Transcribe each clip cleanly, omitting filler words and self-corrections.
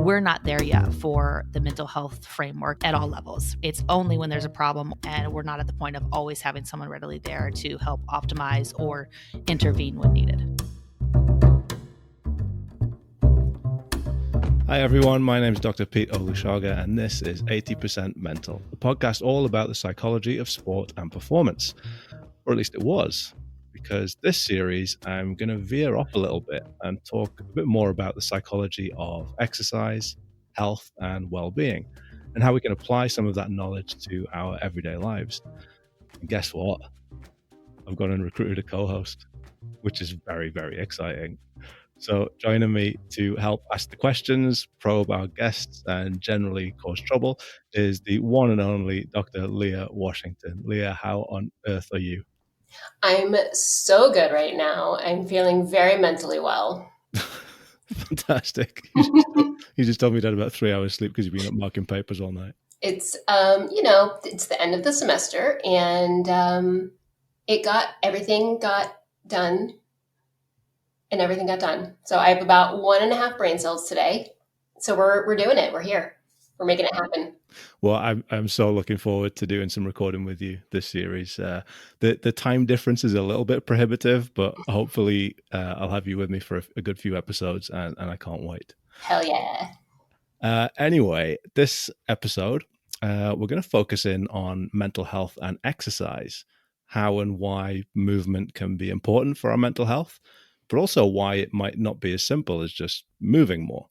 we're not there yet for the mental health framework at all levels. It's only when there's a problem and we're not at the point of always having someone readily there to help optimize or intervene when needed. Hi everyone, my name is Dr. Pete Olusoga and this is 80% Mental, the podcast all about the psychology of sport and performance. Or at least it was, because this series I'm going to veer off a little bit and talk a bit more about the psychology of exercise, health and well-being, and how we can apply some of that knowledge to our everyday lives. And guess what? I've gone and recruited a co-host, which is very, very exciting. So joining me to help ask the questions, probe our guests, and generally cause trouble is the one and only Dr. Leah Washington. Leah, how on earth are you? I'm so good right now. I'm feeling very mentally well. Fantastic. You just told me you had about 3 hours sleep because you've been up marking papers all night. It's, it's the end of the semester and everything got done. And everything got done. So I have about 1.5 brain cells today. So we're doing it. We're here. We're making it happen. Well, I'm so looking forward to doing some recording with you this series. The time difference is a little bit prohibitive, but hopefully I'll have you with me for a good few episodes, and I can't wait. Hell yeah. Anyway, this episode, we're going to focus in on mental health and exercise, how and why movement can be important for our mental health, but also why it might not be as simple as just moving more.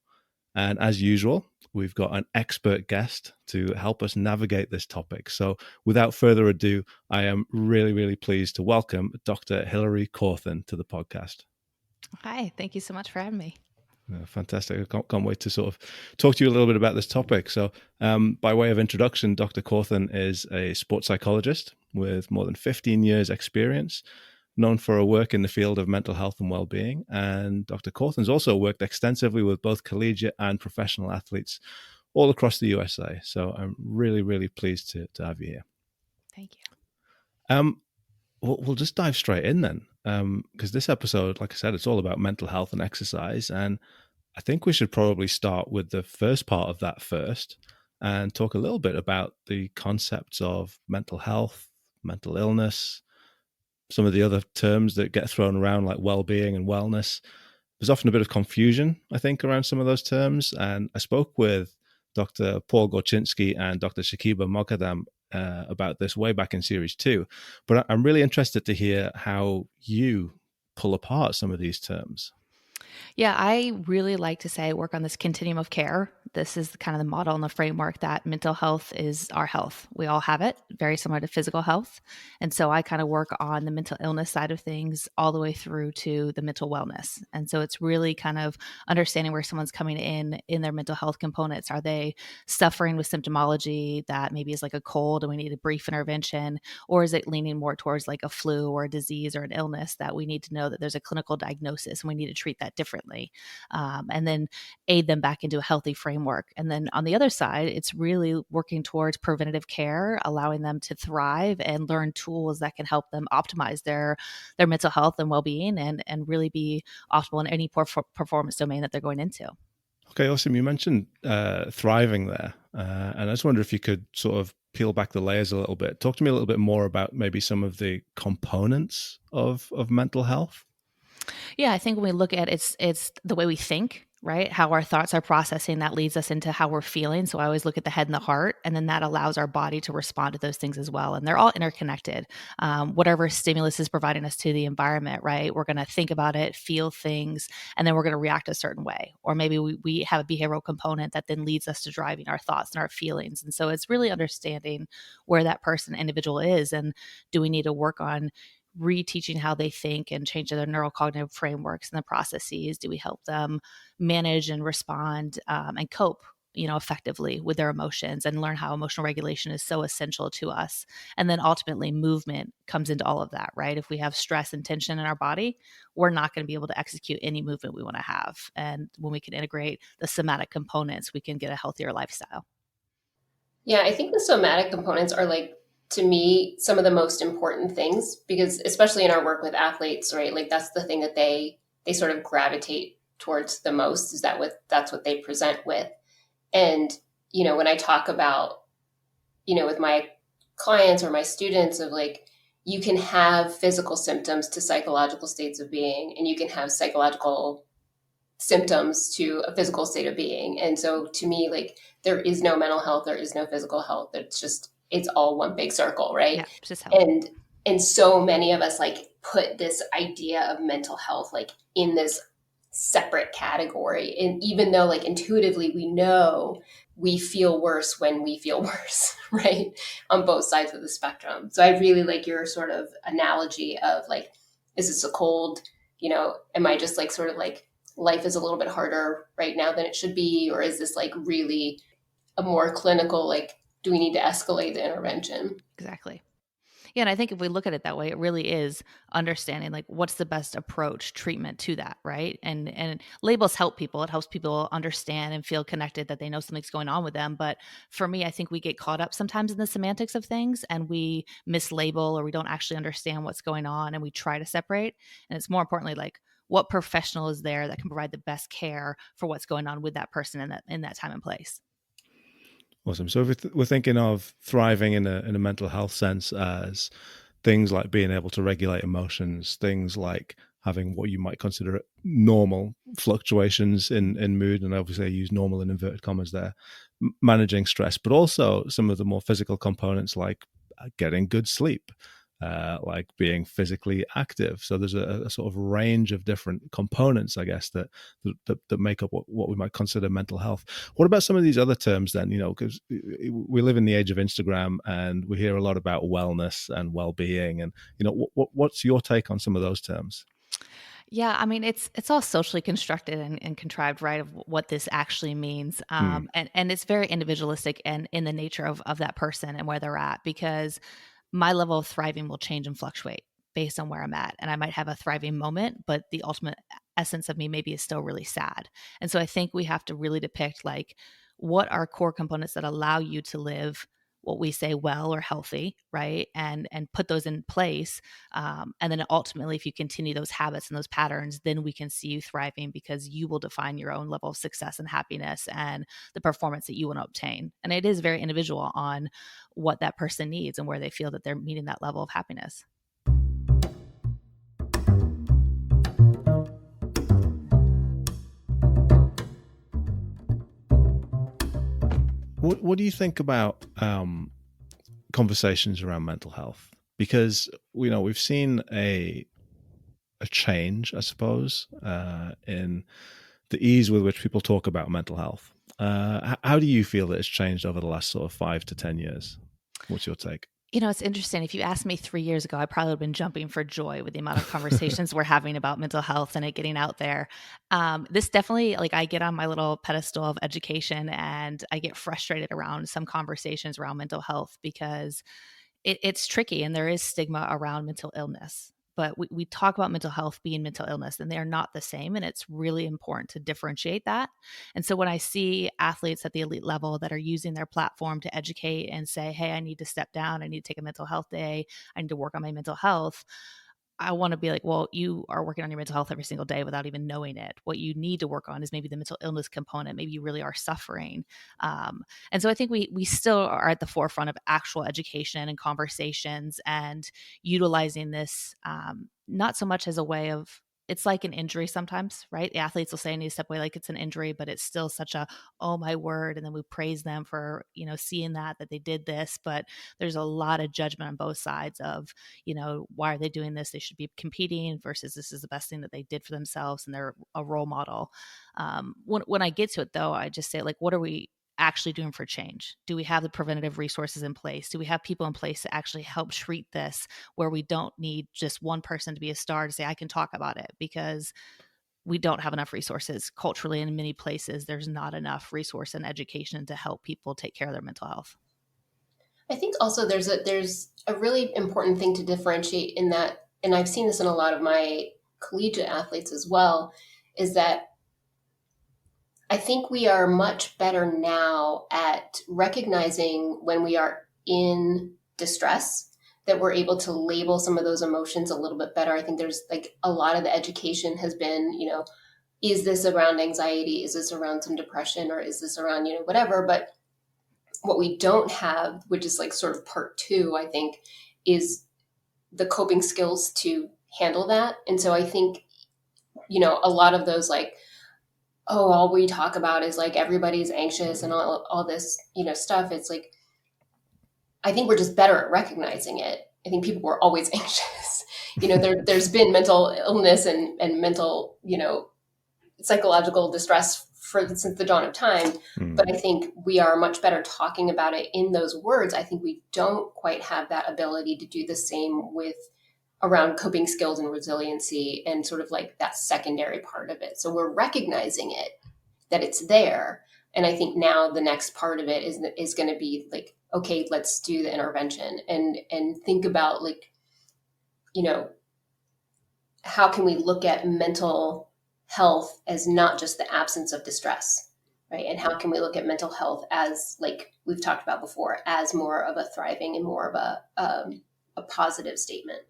And as usual, we've got an expert guest to help us navigate this topic. So without further ado, I am really, really pleased to welcome Dr. Hillary Cauthen to the podcast. Hi, thank you so much for having me. Fantastic. I can't wait to sort of talk to you a little bit about this topic. So by way of introduction, Dr. Cauthen is a sports psychologist with more than 15 years experience, known for her work in the field of mental health and well-being. And Dr. Cauthen's also worked extensively with both collegiate and professional athletes all across the USA. So I'm really, really pleased to have you here. Thank you. We'll just dive straight in then, because this episode, like I said, it's all about mental health and exercise. And I think we should probably start with the first part of that first and talk a little bit about the concepts of mental health, mental illness, some of the other terms that get thrown around like well-being and wellness. There's often a bit of confusion, I think, around some of those terms. And I spoke with Dr. Paul Gorczynski and Dr. Shakiba Moghadam about this way back in series 2. But I'm really interested to hear how you pull apart some of these terms. Yeah, I really like to say work on this continuum of care. This is kind of the model and the framework that mental health is our health. We all have it, very similar to physical health. And so I kind of work on the mental illness side of things all the way through to the mental wellness. And so it's really kind of understanding where someone's coming in their mental health components. Are they suffering with symptomology that maybe is like a cold and we need a brief intervention? Or is it leaning more towards like a flu or a disease or an illness that we need to know that there's a clinical diagnosis and we need to treat that differently, and then aid them back into a healthy framework. And then on the other side, it's really working towards preventative care, allowing them to thrive and learn tools that can help them optimize their mental health and well-being and really be optimal in any performance domain that they're going into. Okay, awesome. You mentioned thriving there. And I just wonder if you could sort of peel back the layers a little bit. Talk to me a little bit more about maybe some of the components of mental health. Yeah, I think when we look at it's the way we think, right? How our thoughts are processing, that leads us into how we're feeling. So I always look at the head and the heart, and then that allows our body to respond to those things as well. And they're all interconnected. Whatever stimulus is providing us to the environment, right? We're going to think about it, feel things, and then we're going to react a certain way. Or maybe we have a behavioral component that then leads us to driving our thoughts and our feelings. And so it's really understanding where that person, individual is, and do we need to work on reteaching how they think and change their neurocognitive frameworks and the processes? Do we help them manage and respond and cope, effectively with their emotions and learn how emotional regulation is so essential to us? And then ultimately movement comes into all of that, right? If we have stress and tension in our body, we're not going to be able to execute any movement we want to have. And when we can integrate the somatic components, we can get a healthier lifestyle. Yeah, I think the somatic components are to me, some of the most important things, because especially in our work with athletes, right? Like that's the thing that they sort of gravitate towards the most, is that's what they present with. And, when I talk about, with my clients or my students of like, you can have physical symptoms to psychological states of being, and you can have psychological symptoms to a physical state of being. And so to me, like, there is no mental health, there is no physical health. It's all one big circle, right? Yeah, it's just health. And so many of us like put this idea of mental health like in this separate category. And even though like intuitively we know we feel worse when we feel worse, right? On both sides of the spectrum. So I really like your sort of analogy of like, is this a cold, am I just like sort of like life is a little bit harder right now than it should be? Or is this like really a more clinical, like, do we need to escalate the intervention? Exactly. Yeah, and I think if we look at it that way, it really is understanding like what's the best approach treatment to that, right? And labels help people. It helps people understand and feel connected that they know something's going on with them. But for me, I think we get caught up sometimes in the semantics of things and we mislabel or we don't actually understand what's going on and we try to separate. And it's more importantly like what professional is there that can provide the best care for what's going on with that person in that time and place. Awesome. So if we're thinking of thriving in a mental health sense as things like being able to regulate emotions, things like having what you might consider normal fluctuations in mood, and obviously I use normal in inverted commas there, managing stress, but also some of the more physical components like getting good sleep, like being physically active. So there's a sort of range of different components, I guess, that make up what we might consider mental health. What about some of these other terms then? Because we live in the age of Instagram and we hear a lot about wellness and well-being, and what's your take on some of those terms? Yeah, I mean, it's all socially constructed and contrived, right? Of what this actually means, Mm. and it's very individualistic and in the nature of that person and where they're at. Because my level of thriving will change and fluctuate based on where I'm at, and I might have a thriving moment, but the ultimate essence of me maybe is still really sad. And so I think we have to really depict like what are core components that allow you to live what we say well or healthy, right? And put those in place, and then ultimately, if you continue those habits and those patterns, then we can see you thriving because you will define your own level of success and happiness and the performance that you want to obtain. And it is very individual on what that person needs and where they feel that they're meeting that level of happiness. What do you think about conversations around mental health? Because we've seen a change, I suppose, in the ease with which people talk about mental health. How do you feel that it's changed over the last sort of 5 to 10 years? What's your take? It's interesting. If you asked me 3 years ago, I probably would have been jumping for joy with the amount of conversations we're having about mental health and it getting out there. This definitely, like, I get on my little pedestal of education and I get frustrated around some conversations around mental health because it's tricky and there is stigma around mental illness. But we talk about mental health being mental illness and they're not the same. And it's really important to differentiate that. And so when I see athletes at the elite level that are using their platform to educate and say, hey, I need to step down, I need to take a mental health day, I need to work on my mental health, I want to be like, well, you are working on your mental health every single day without even knowing it. What you need to work on is maybe the mental illness component. Maybe you really are suffering. And so I think we still are at the forefront of actual education and conversations and utilizing this, not so much as a way of, it's like an injury sometimes, right? The athletes will say I need to step away like it's an injury, but it's still such a, oh my word. And then we praise them for, seeing that they did this. But there's a lot of judgment on both sides of, why are they doing this? They should be competing versus this is the best thing that they did for themselves and they're a role model. When I get to it though, I just say like, what are we actually doing for change? Do we have the preventative resources in place? Do we have people in place to actually help treat this where we don't need just one person to be a star to say, I can talk about it? Because we don't have enough resources culturally in many places. There's not enough resource and education to help people take care of their mental health. I think also there's a really important thing to differentiate in that, and I've seen this in a lot of my collegiate athletes as well, is that I think we are much better now at recognizing when we are in distress, that we're able to label some of those emotions a little bit better. I think there's like a lot of the education has been, is this around anxiety? Is this around some depression? Or is this around, whatever? But what we don't have, which is like sort of part two, I think, is the coping skills to handle that. And so I think, a lot of those like, oh, all we talk about is like everybody's anxious and all this, stuff. It's like, I think we're just better at recognizing it. I think people were always anxious. There's been mental illness and mental, psychological distress since the dawn of time. But I think we are much better talking about it in those words. I think we don't quite have that ability to do the same with around coping skills and resiliency and sort of like that secondary part of it. So we're recognizing it, that it's there. And I think now the next part of it is going to be like, okay, let's do the intervention and think about like, how can we look at mental health as not just the absence of distress, right? And how can we look at mental health as, like we've talked about before, as more of a thriving and more of a positive statement?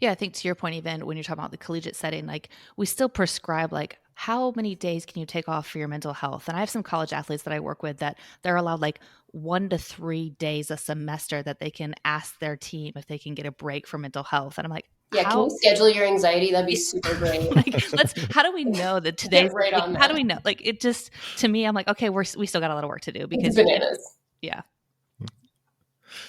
Yeah, I think to your point, even when you're talking about the collegiate setting, like we still prescribe like how many days can you take off for your mental health? And I have some college athletes that I work with that they're allowed like 1 to 3 days a semester that they can ask their team if they can get a break for mental health. And I'm like, yeah, can you schedule your anxiety? That'd be super great. Like, how do we know that today's right like, on that. How do we know? Like, it just, to me, I'm like, okay, we still got a lot of work to do because it's bananas. Yeah.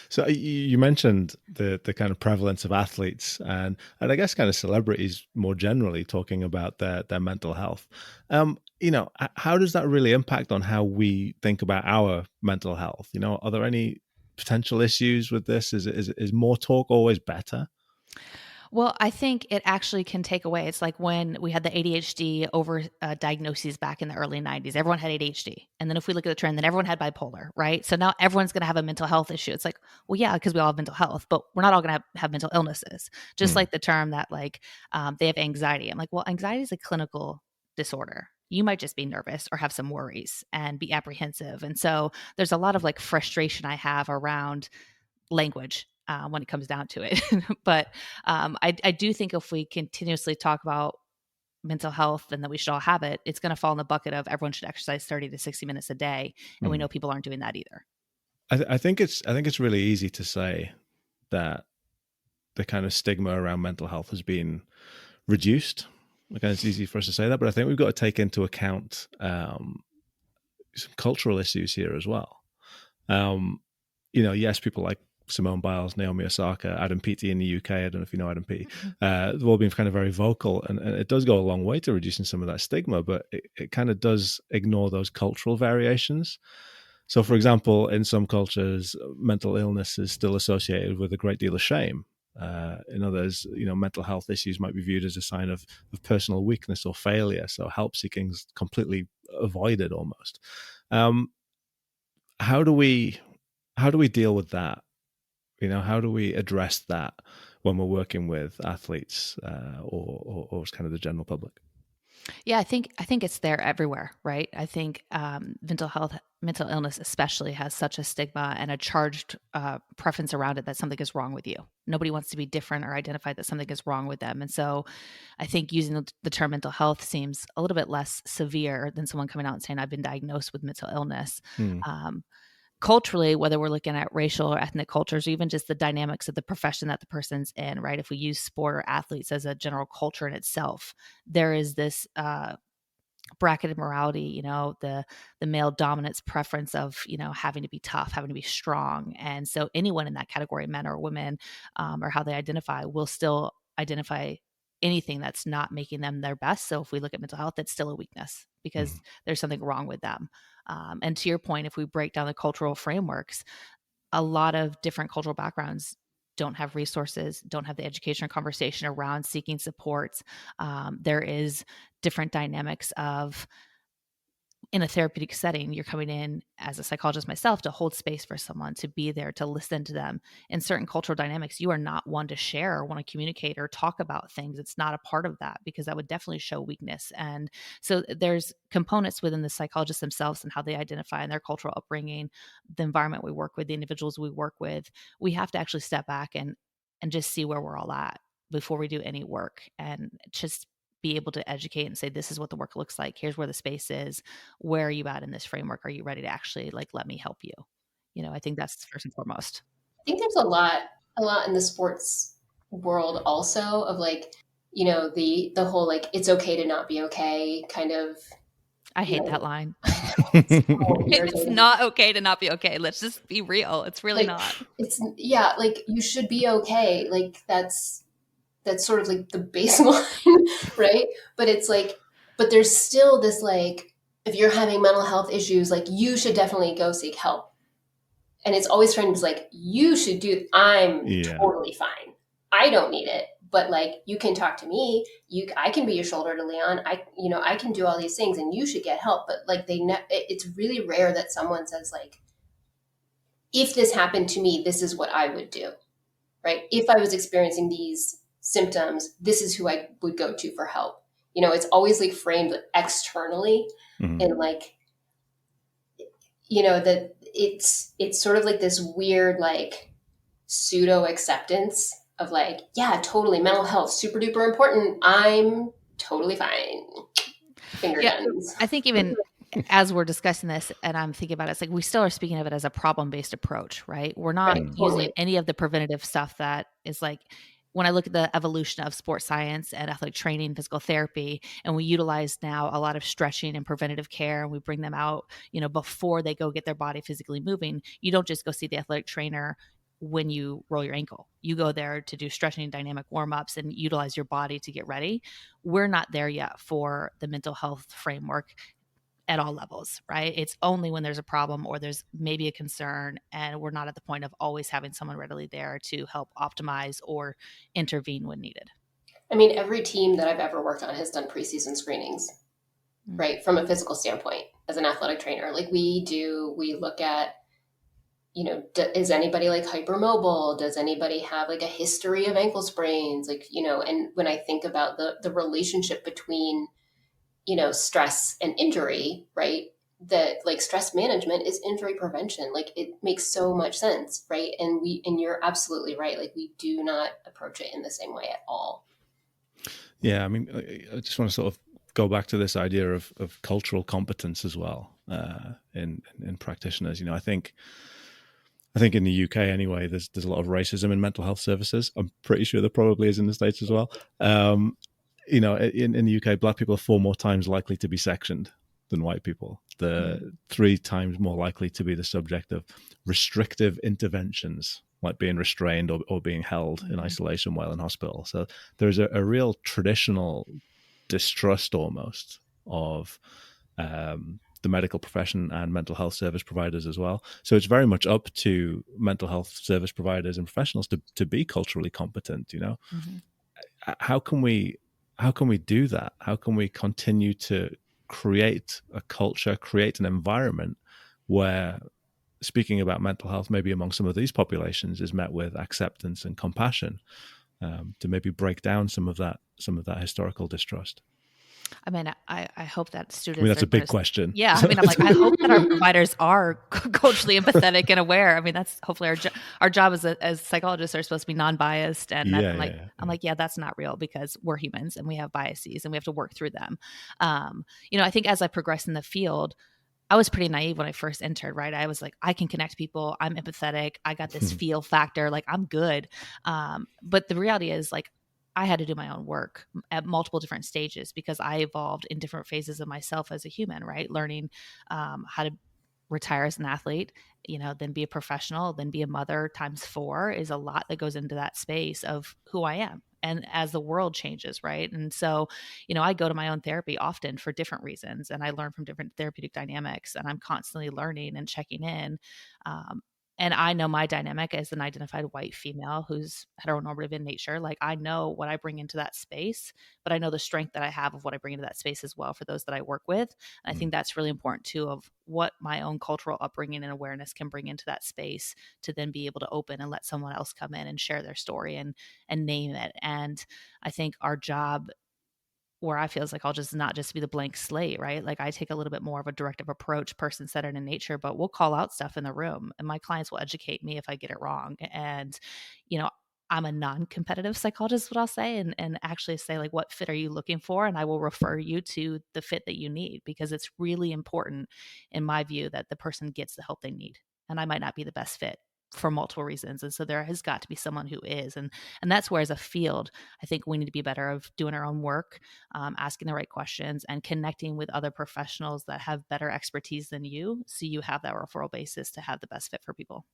So you mentioned the kind of prevalence of athletes and I guess kind of celebrities more generally talking about their mental health. How does that really impact on how we think about our mental health? Are there any potential issues with this? Is more talk always better? Well, I think it actually can take away. It's like when we had the ADHD over diagnoses back in the early 90s. Everyone had ADHD. And then if we look at the trend, then everyone had bipolar, right? So now everyone's going to have a mental health issue. It's like, well, yeah, because we all have mental health, but we're not all going to have mental illnesses. Just like the term that like they have anxiety. I'm like, well, anxiety is a clinical disorder. You might just be nervous or have some worries and be apprehensive. And so there's a lot of like frustration I have around language when it comes down to it. But I do think if we continuously talk about mental health and that we should all have it, it's going to fall in the bucket of everyone should exercise 30 to 60 minutes a day. And we know people aren't doing that either. I think it's really easy to say that the kind of stigma around mental health has been reduced. Again, it's easy for us to say that, but I think we've got to take into account some cultural issues here as well. Yes, people like Simone Biles, Naomi Osaka, Adam Peaty in the UK. I don't know if you know Adam Peaty. They've all been kind of very vocal, and it does go a long way to reducing some of that stigma, but it kind of does ignore those cultural variations. So, for example, in some cultures, mental illness is still associated with a great deal of shame. In others, mental health issues might be viewed as a sign of personal weakness or failure. So help seeking is completely avoided almost. How do we deal with that? How do we address that when we're working with athletes or kind of the general public? Yeah, I think it's there everywhere, right? I think mental illness especially has such a stigma and a charged preference around it that something is wrong with you. Nobody wants to be different or identify that something is wrong with them. And so I think using the term mental health seems a little bit less severe than someone coming out and saying, I've been diagnosed with mental illness. Culturally, whether we're looking at racial or ethnic cultures, or even just the dynamics of the profession that the person's in, right? If we use sport or athletes as a general culture in itself, there is this bracketed morality, the male dominance preference of, having to be tough, having to be strong. And so anyone in that category, men or women, or how they identify, will still identify anything that's not making them their best. So if we look at mental health, it's still a weakness because there's something wrong with them. And to your point, if we break down the cultural frameworks, a lot of different cultural backgrounds don't have resources, don't have the education or conversation around seeking supports. There is different dynamics of, in a therapeutic setting, you're coming in as a psychologist myself to hold space for someone, to be there, to listen to them. In certain cultural dynamics, you are not one to share or want to communicate or talk about things. It's not a part of that because that would definitely show weakness. And so there's components within the psychologists themselves and how they identify in their cultural upbringing, the environment we work with, the individuals we work with. We have to actually step back and just see where we're all at before we do any work and just be able to educate and say, this is what the work looks like. Here's where the space is. Where are you at in this framework? Are you ready to actually like, let me help you? I think that's first and foremost. I think there's a lot in the sports world also of like, the whole like it's okay to not be okay kind of. I hate that line. So It's not okay to not be okay. Let's just be real. It's really like, not. it's like you should be okay. Like that's sort of like the baseline, right? But it's like, but there's still this like, if you're having mental health issues, like you should definitely go seek help. And it's always framed as like, you should do, I'm totally fine. I don't need it. But like, you can talk to me. I can be your shoulder to lean on. I can do all these things and you should get help. But like it's really rare that someone says like, if this happened to me, this is what I would do, right? If I was experiencing these symptoms, this is who I would go to for help. It's always like framed externally and like, that it's sort of like this weird, like pseudo acceptance of like, yeah, totally mental health, super duper important. I'm totally fine. Finger guns. I think even as we're discussing this and I'm thinking about it, it's like we still are speaking of it as a problem-based approach, right? We're not using any of the preventative stuff that is like, when I look at the evolution of sports science and athletic training, physical therapy, and we utilize now a lot of stretching and preventative care, and we bring them out, before they go get their body physically moving, you don't just go see the athletic trainer when you roll your ankle. You go there to do stretching and dynamic warm-ups and utilize your body to get ready. We're not there yet for the mental health framework at all levels, right? It's only when there's a problem or there's maybe a concern and we're not at the point of always having someone readily there to help optimize or intervene when needed. I mean, every team that I've ever worked on has done preseason screenings, right? From a physical standpoint, as an athletic trainer, like we look at, is anybody like hypermobile? Does anybody have like a history of ankle sprains? Like, and when I think about the relationship between stress and injury, right? That like stress management is injury prevention. Like it makes so much sense, right? And you're absolutely right. Like we do not approach it in the same way at all. Yeah, I mean, I just want to sort of go back to this idea of cultural competence as well in practitioners. I think in the UK anyway, there's a lot of racism in mental health services. I'm pretty sure there probably is in the States as well. In the UK, Black people are 4 more times likely to be sectioned than white people. They're 3 times more likely to be the subject of restrictive interventions, like being restrained or being held in isolation while in hospital. So there's a real traditional distrust almost of the medical profession and mental health service providers as well. So it's very much up to mental health service providers and professionals to be culturally competent. How can we do that? How can we continue to create a culture, create an environment where speaking about mental health, maybe among some of these populations, is met with acceptance and compassion, to maybe break down some of that historical distrust? I mean, I hope that students. I mean, that's a big question. Yeah, I mean, I'm like, I hope that our providers are culturally empathetic and aware. I mean, that's hopefully our job as psychologists are supposed to be non-biased, and I'm like, yeah, that's not real because we're humans and we have biases and we have to work through them. I think as I progress in the field, I was pretty naive when I first entered, right? I was like, I can connect people. I'm empathetic. I got this feel factor. Like I'm good. But the reality is like, I had to do my own work at multiple different stages because I evolved in different phases of myself as a human, right? Learning how to retire as an athlete, then be a professional, then be a mother times 4 is a lot that goes into that space of who I am. And as the world changes, right? And so, I go to my own therapy often for different reasons and I learn from different therapeutic dynamics and I'm constantly learning and checking in. And I know my dynamic as an identified white female who's heteronormative in nature. Like I know what I bring into that space, but I know the strength that I have of what I bring into that space as well for those that I work with. And I think that's really important too, of what my own cultural upbringing and awareness can bring into that space to then be able to open and let someone else come in and share their story and name it. And I think our job where I feel is like I'll just not just be the blank slate, right? Like I take a little bit more of a directive approach, person-centered in nature, but we'll call out stuff in the room and my clients will educate me if I get it wrong. And, I'm a non-competitive psychologist, what I'll say, and actually say like, what fit are you looking for? And I will refer you to the fit that you need, because it's really important in my view that the person gets the help they need. And I might not be the best fit for multiple reasons. And so there has got to be someone who is. And that's where, as a field, I think we need to be better of doing our own work, asking the right questions and connecting with other professionals that have better expertise than you. So you have that referral basis to have the best fit for people.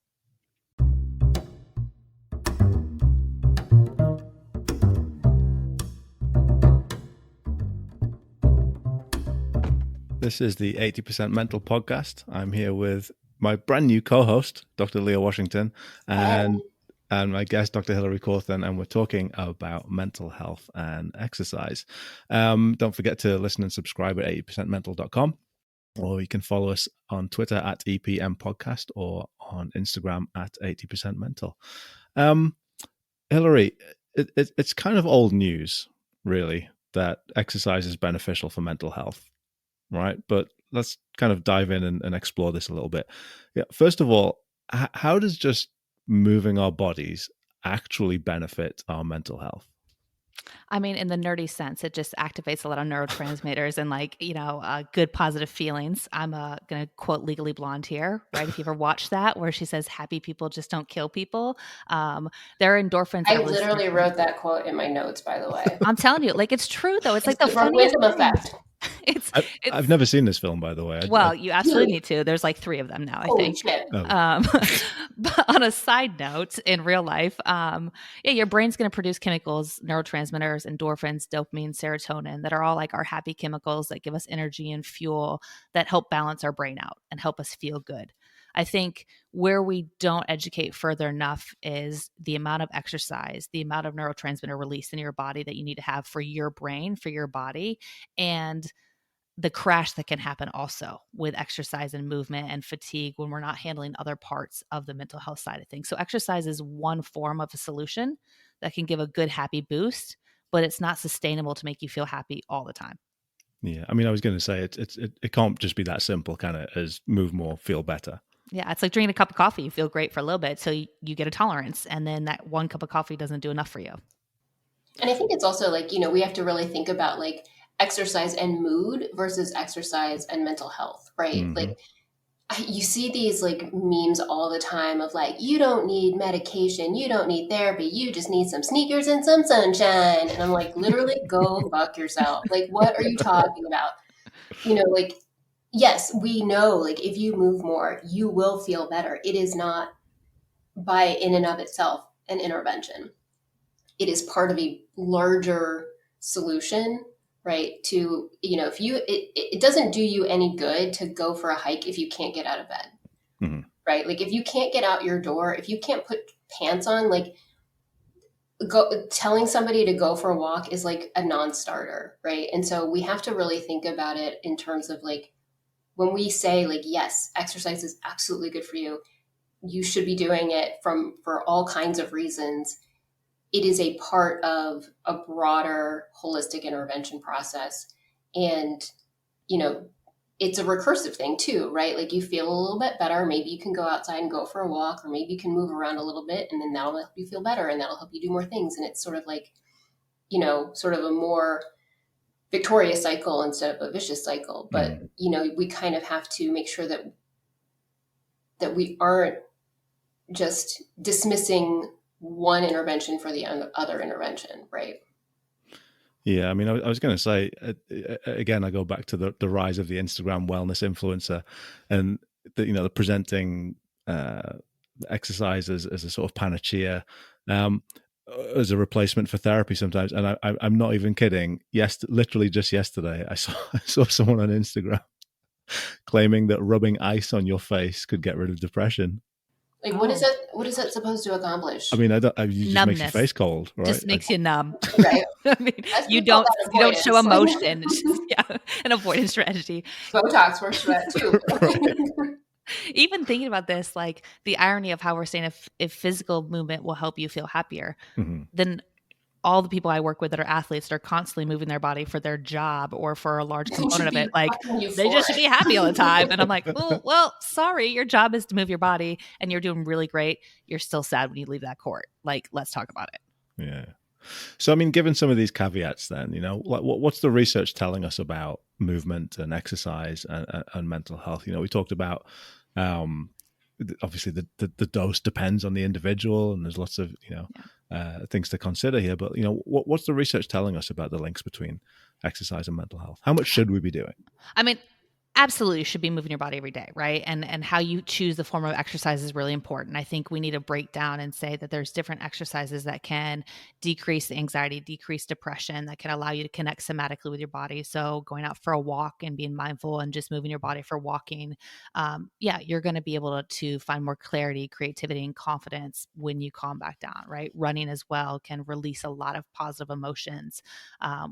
This is the 80% Mental podcast. I'm here with my brand new co-host, Dr. Leah Washington, and my guest, Dr. Hillary Cauthen, and we're talking about mental health and exercise. Don't forget to listen and subscribe at 80percentmental.com, or you can follow us on Twitter at EPM Podcast or on Instagram at 80percentmental. Hillary, it's kind of old news, really, that exercise is beneficial for mental health. Right. But let's kind of dive in and explore this a little bit. Yeah. First of all, how does just moving our bodies actually benefit our mental health? I mean, in the nerdy sense, it just activates a lot of neurotransmitters and good positive feelings. I'm going to quote Legally Blonde here, right? If you ever watched that, where she says, happy people just don't kill people. There are endorphins. I literally wrote that quote in my notes, by the way. I'm telling you, like, it's true though. It's like the funniest effect. I've never seen this film, by the way. Well, you absolutely need to. There's like 3 of them now, I think. Shit. But on a side note, in real life, your brain's going to produce chemicals, neurotransmitters, endorphins, dopamine, serotonin, that are all like our happy chemicals that give us energy and fuel that help balance our brain out and help us feel good. I think where we don't educate further enough is the amount of exercise, the amount of neurotransmitter release in your body that you need to have for your brain, for your body, and the crash that can happen also with exercise and movement and fatigue when we're not handling other parts of the mental health side of things. So exercise is one form of a solution that can give a good, happy boost, but it's not sustainable to make you feel happy all the time. Yeah. I mean, I was going to say it can't just be that simple, kind of, as move more, feel better. Yeah, it's like drinking a cup of coffee. You feel great for a little bit, so you get a tolerance, and then that one cup of coffee doesn't do enough for you. And I think it's also like, we have to really think about like exercise and mood versus exercise and mental health, right? Mm-hmm. Like you see these like memes all the time of like, you don't need medication, you don't need therapy, you just need some sneakers and some sunshine. And I'm like, literally go fuck yourself. Like, what are you talking about? Like, yes, we know like if you move more, you will feel better. It is not by in and of itself an intervention. It is part of a larger solution, right? To, if it doesn't do you any good to go for a hike if you can't get out of bed, mm-hmm. right? Like if you can't get out your door, if you can't put pants on, like telling somebody to go for a walk is like a non-starter, right? And so we have to really think about it in terms of like, when we say like, yes, exercise is absolutely good for you, you should be doing it for all kinds of reasons. It is a part of a broader holistic intervention process. And, it's a recursive thing too, right? Like you feel a little bit better. Maybe you can go outside and go for a walk, or maybe you can move around a little bit, and then that'll help you feel better and that'll help you do more things. And it's sort of like, sort of a more victorious cycle instead of a vicious cycle. But, we kind of have to make sure that we aren't just dismissing one intervention for the other intervention, right? Yeah, I mean, I was going to say, again, I go back to the rise of the Instagram wellness influencer, and the presenting exercise as a sort of panacea, as a replacement for therapy sometimes. And I'm not even kidding. Literally just yesterday, I saw someone on Instagram claiming that rubbing ice on your face could get rid of depression. Like, what is that? What is that supposed to accomplish? I mean, it just makes your face cold, right? Just makes you numb, right? I mean, you don't show emotion. It's just, an avoidance strategy. Botox works for that too. Even thinking about this, like the irony of how we're saying if physical movement will help you feel happier, mm-hmm. then all the people I work with that are athletes that are constantly moving their body for their job or for a large They should component of be it. Like fucking they just should euphoric. be happy all the time. And I'm like, well, sorry, your job is to move your body and you're doing really great. You're still sad when you leave that court. Like, let's talk about it. Yeah. So, I mean, given some of these caveats, then, like what's the research telling us about movement and exercise and mental health? We talked about, obviously the dose depends on the individual, and there's lots of things to consider here. But what's the research telling us about the links between exercise and mental health? How much should we be doing? I mean, absolutely you should be moving your body every day, right? And how you choose the form of exercise is really important. I think we need to break down and say that there's different exercises that can decrease the anxiety, decrease depression, that can allow you to connect somatically with your body. So going out for a walk and being mindful and just moving your body for walking, you're going to be able to find more clarity, creativity, and confidence when you calm back down, right? Running as well can release a lot of positive emotions.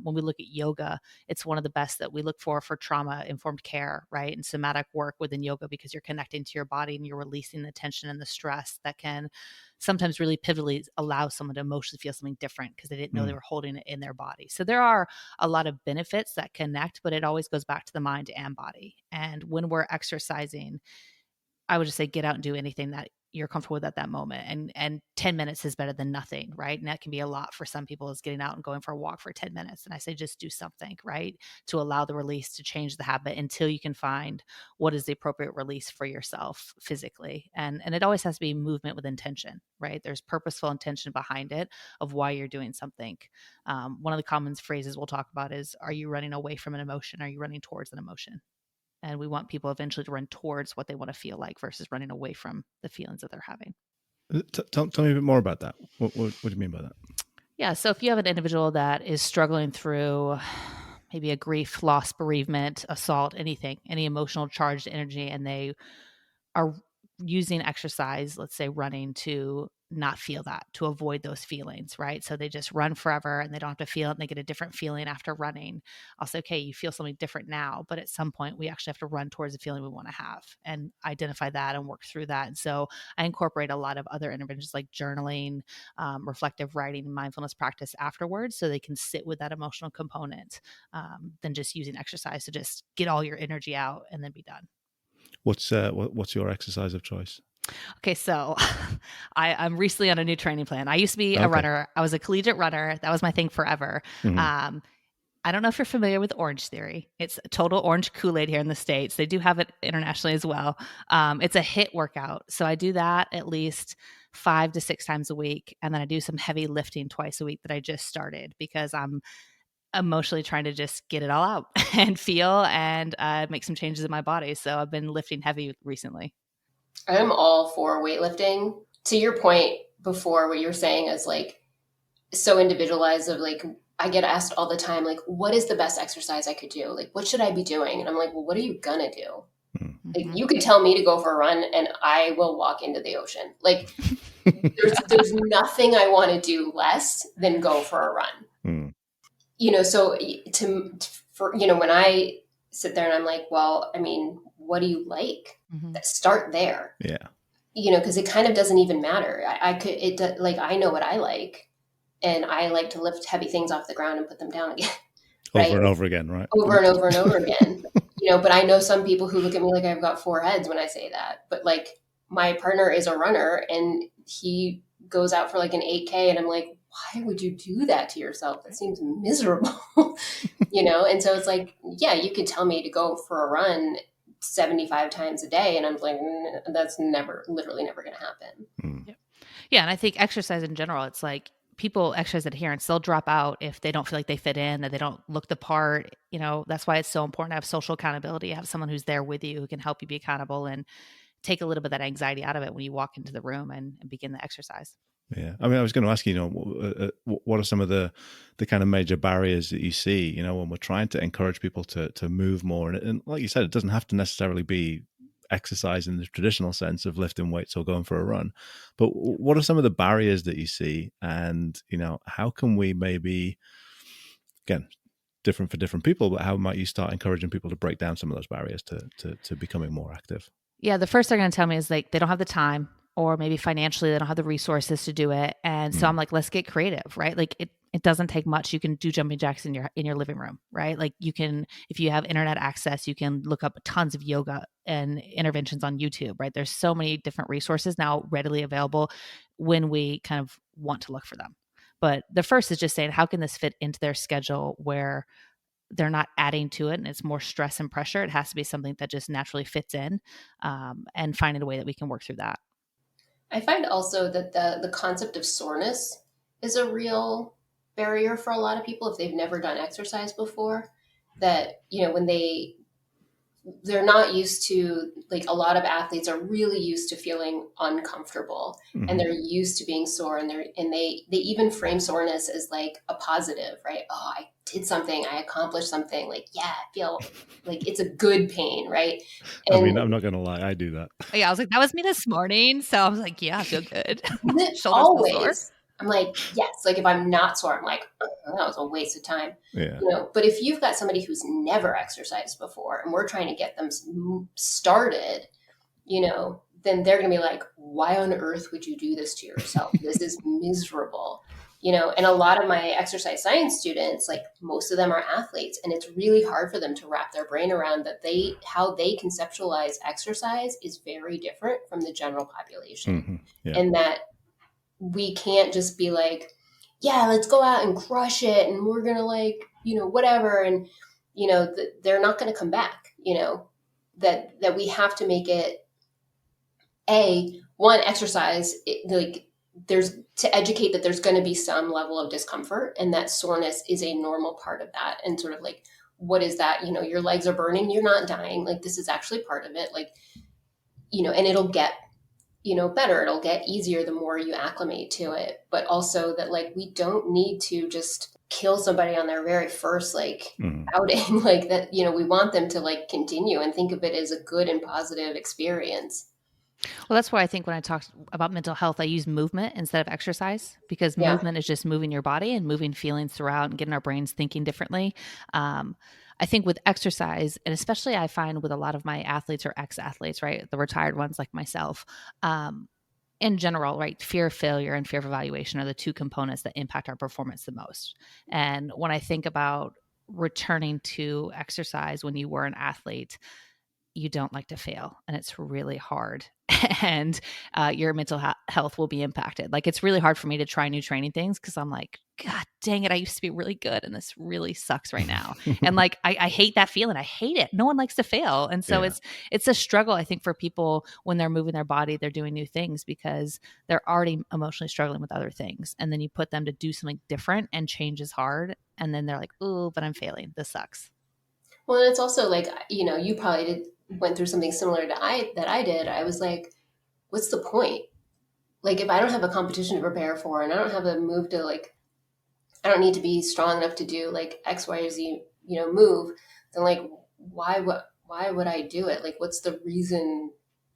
When we look at yoga, it's one of the best that we look for trauma-informed care, right? And somatic work within yoga, because you're connecting to your body and you're releasing the tension and the stress that can sometimes really pivotally allow someone to emotionally feel something different because they didn't know they were holding it in their body. So there are a lot of benefits that connect, but it always goes back to the mind and body. And when we're exercising, I would just say get out and do anything that you're comfortable with at that moment. And 10 minutes is better than nothing, right? And that can be a lot for some people, is getting out and going for a walk for 10 minutes. And I say, just do something, right? To allow the release to change the habit until you can find what is the appropriate release for yourself physically. And it always has to be movement with intention, right? There's purposeful intention behind it of why you're doing something. One of the common phrases we'll talk about is, are you running away from an emotion? Are you running towards an emotion? And we want people eventually to run towards what they want to feel like versus running away from the feelings that they're having. Tell me a bit more about that. What do you mean by that? Yeah. So if you have an individual that is struggling through maybe a grief, loss, bereavement, assault, anything, any emotional charged energy, and they are using exercise, let's say running, to not feel that, to avoid those feelings, right? So they just run forever and they don't have to feel it, and they get a different feeling after running. I'll say, okay, you feel something different now, but at some point we actually have to run towards the feeling we want to have and identify that and work through that. And so I incorporate a lot of other interventions like journaling, reflective writing, mindfulness practice afterwards, so they can sit with that emotional component than just using exercise to just get all your energy out and then be done. What's your exercise of choice? Okay, so I'm recently on a new training plan. I used to be a runner. I was a collegiate runner. That was my thing forever. Mm-hmm. I don't know if you're familiar with Orange Theory. It's total orange Kool-Aid here in the States. They do have it internationally as well. It's a HIIT workout. So I do that at least 5 to 6 times a week. And then I do some heavy lifting twice a week that I just started because I'm emotionally trying to just get it all out and feel and make some changes in my body. So I've been lifting heavy recently. I'm all for weightlifting. To your point before, what you're saying is like so individualized of like, I get asked all the time, like, what is the best exercise I could do? Like, what should I be doing? And I'm like, well, what are you gonna do? Mm-hmm. Like, you could tell me to go for a run and I will walk into the ocean. Like, there's nothing I want to do less than go for a run. Mm. So when I sit there and I'm like, well, I mean, what do you like? Mm-hmm. Start there. Yeah. Because it kind of doesn't even matter. I know what I like, and I like to lift heavy things off the ground and put them down again. Right? Over and over again, right? Over and over and over again. But I know some people who look at me like I've got 4 heads when I say that. But like, my partner is a runner and he goes out for like an 8K, and I'm like, why would you do that to yourself? That seems miserable, And so it's like, yeah, you could tell me to go for a run 75 times a day. And I'm like, that's literally never going to happen. Mm. Yeah. And I think exercise in general, it's like people exercise adherence, they'll drop out if they don't feel like they fit in, that they don't look the part. That's why it's so important to have social accountability, have someone who's there with you who can help you be accountable and take a little bit of that anxiety out of it when you walk into the room and begin the exercise. Yeah. I mean, I was going to ask you, what are some of the kind of major barriers that you see, when we're trying to encourage people to move more? And like you said, it doesn't have to necessarily be exercise in the traditional sense of lifting weights or going for a run. But what are some of the barriers that you see? And, how can we maybe, again, different for different people, but how might you start encouraging people to break down some of those barriers to becoming more active? Yeah. The first they're going to tell me is like, they don't have the time, or maybe financially they don't have the resources to do it. And so I'm like, let's get creative, right? Like it doesn't take much. You can do jumping jacks in your living room, right? Like you can, if you have internet access, you can look up tons of yoga and interventions on YouTube, right? There's so many different resources now readily available when we kind of want to look for them. But the first is just saying, how can this fit into their schedule where they're not adding to it and it's more stress and pressure? It has to be something that just naturally fits in, and finding a way that we can work through that. I find also that the concept of soreness is a real barrier for a lot of people if they've never done exercise before. That, when they're not used to, like, a lot of athletes are really used to feeling uncomfortable, and they're used to being sore, and they even frame soreness as like a positive, right? Oh, I did something, I accomplished something, like, yeah, I feel like it's a good pain, right? And I mean, I'm not gonna lie, I do that. Yeah, I was like, that was me this morning. So I was like, yeah, I feel good. Always. I'm like, yes. Like if I'm not sore, I'm like, oh, that was a waste of time. Yeah. But if you've got somebody who's never exercised before and we're trying to get them started, then they're going to be like, why on earth would you do this to yourself? This is miserable. And a lot of my exercise science students, like most of them are athletes, and it's really hard for them to wrap their brain around that how they conceptualize exercise is very different from the general population. And that we can't just be like, yeah, let's go out and crush it, and we're going to, like, whatever. And, they're not going to come back, that we have to make it one exercise, like there's to educate that there's going to be some level of discomfort, and that soreness is a normal part of that. And sort of like, what is that? Your legs are burning, you're not dying. Like, this is actually part of it. Like, and it'll get, better. It'll get easier the more you acclimate to it. But also that, like, we don't need to just kill somebody on their very first, like, outing, like that, we want them to, like, continue and think of it as a good and positive experience. Well, that's why I think when I talk about mental health, I use movement instead of exercise, because movement is just moving your body and moving feelings throughout and getting our brains thinking differently. I think with exercise, and especially I find with a lot of my athletes or ex-athletes, right, the retired ones like myself, in general, right, fear of failure and fear of evaluation are the two components that impact our performance the most. And when I think about returning to exercise when you were an athlete, you don't like to fail, and it's really hard, and your mental health will be impacted. Like, it's really hard for me to try new training things because I'm like, God dang it, I used to be really good, and this really sucks right now. And like, I hate that feeling. I hate it. No one likes to fail. And so it's a struggle, I think, for people when they're moving their body, they're doing new things because they're already emotionally struggling with other things. And then you put them to do something different, and change is hard. And then they're like, oh, but I'm failing. This sucks. Well, and it's also like, you probably went through something similar to that I did. I was like, what's the point? Like, if I don't have a competition to prepare for, and I don't have a move to, like, I don't need to be strong enough to do like X, Y, or Z, move, then, like, why would I do it? Like, what's the reason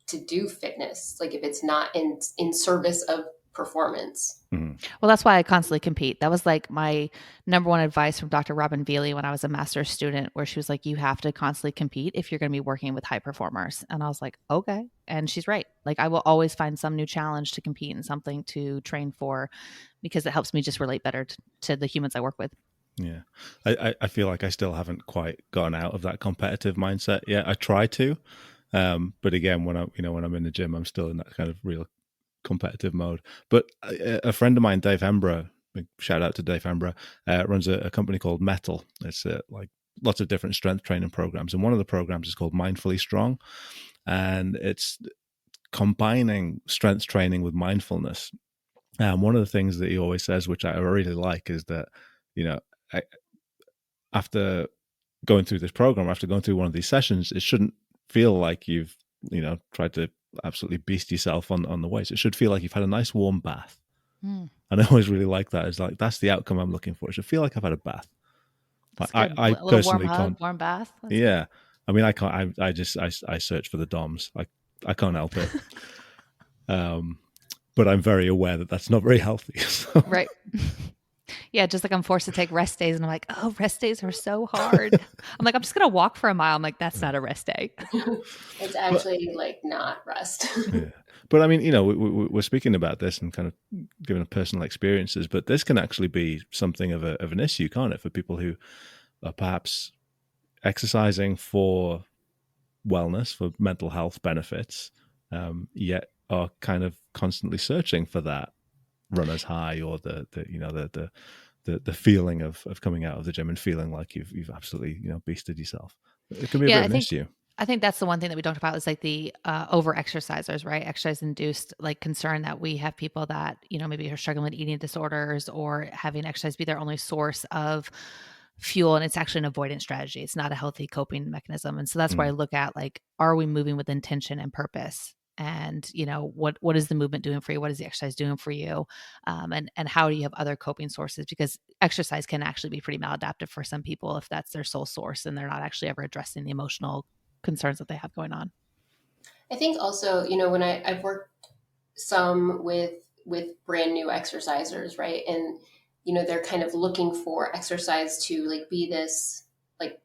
to do fitness? Like, if it's not in service of performance. Well, that's why I constantly compete. That was like my number one advice from Dr. Robin Veely when I was a master's student, where she was like, you have to constantly compete if you're going to be working with high performers. And I was like, okay. And she's right. Like, I will always find some new challenge to compete and something to train for, because it helps me just relate better to the humans I work with. Yeah. I feel like I still haven't quite gotten out of that competitive mindset yet. I try to, but again, when I'm in the gym, I'm still in that kind of real competitive mode. But a friend of mine, Dave Hembrough, big shout out to Dave Hembrough, runs a company called Metal. It's like lots of different strength training programs, and one of the programs is called Mindfully Strong, and it's combining strength training with mindfulness. And one of the things that he always says, which I really like, is that after going through this program, after going through one of these sessions, it shouldn't feel like you've tried to absolutely beast yourself on the weights. It should feel like you've had a nice warm bath. And I always really like that. It's like, that's the outcome I'm looking for. It should feel like I've had a bath. I personally can't. Warm bath. That's good. I mean, I can't. I search for the DOMs. I can't help it. But I'm very aware that that's not very healthy. So. Right. Yeah, just like I'm forced to take rest days and I'm like, oh, rest days are so hard. I'm like, I'm just going to walk for a mile. I'm like, that's not a rest day. It's But actually like not rest. yeah, but I mean, we're speaking about this and kind of giving personal experiences, but this can actually be something of an issue, can't it, for people who are perhaps exercising for wellness, for mental health benefits, yet are kind of constantly searching for that runner's high, or the feeling of coming out of the gym and feeling like you've absolutely beasted yourself. It can be a Yeah, bit of an issue. I think that's the one thing that we don't talk about is like the over exercisers, right? Exercise induced like concern that we have people that, maybe are struggling with eating disorders or having exercise be their only source of fuel. And it's actually an avoidance strategy. It's not a healthy coping mechanism. And so that's why I look at like, are we moving with intention and purpose? And what is the movement doing for you? What is the exercise doing for you? And how do you have other coping sources? Because exercise can actually be pretty maladaptive for some people if that's their sole source and they're not actually ever addressing the emotional concerns that they have going on. I think also, when I've worked some with brand new exercisers, right? And they're kind of looking for exercise to like be this, like,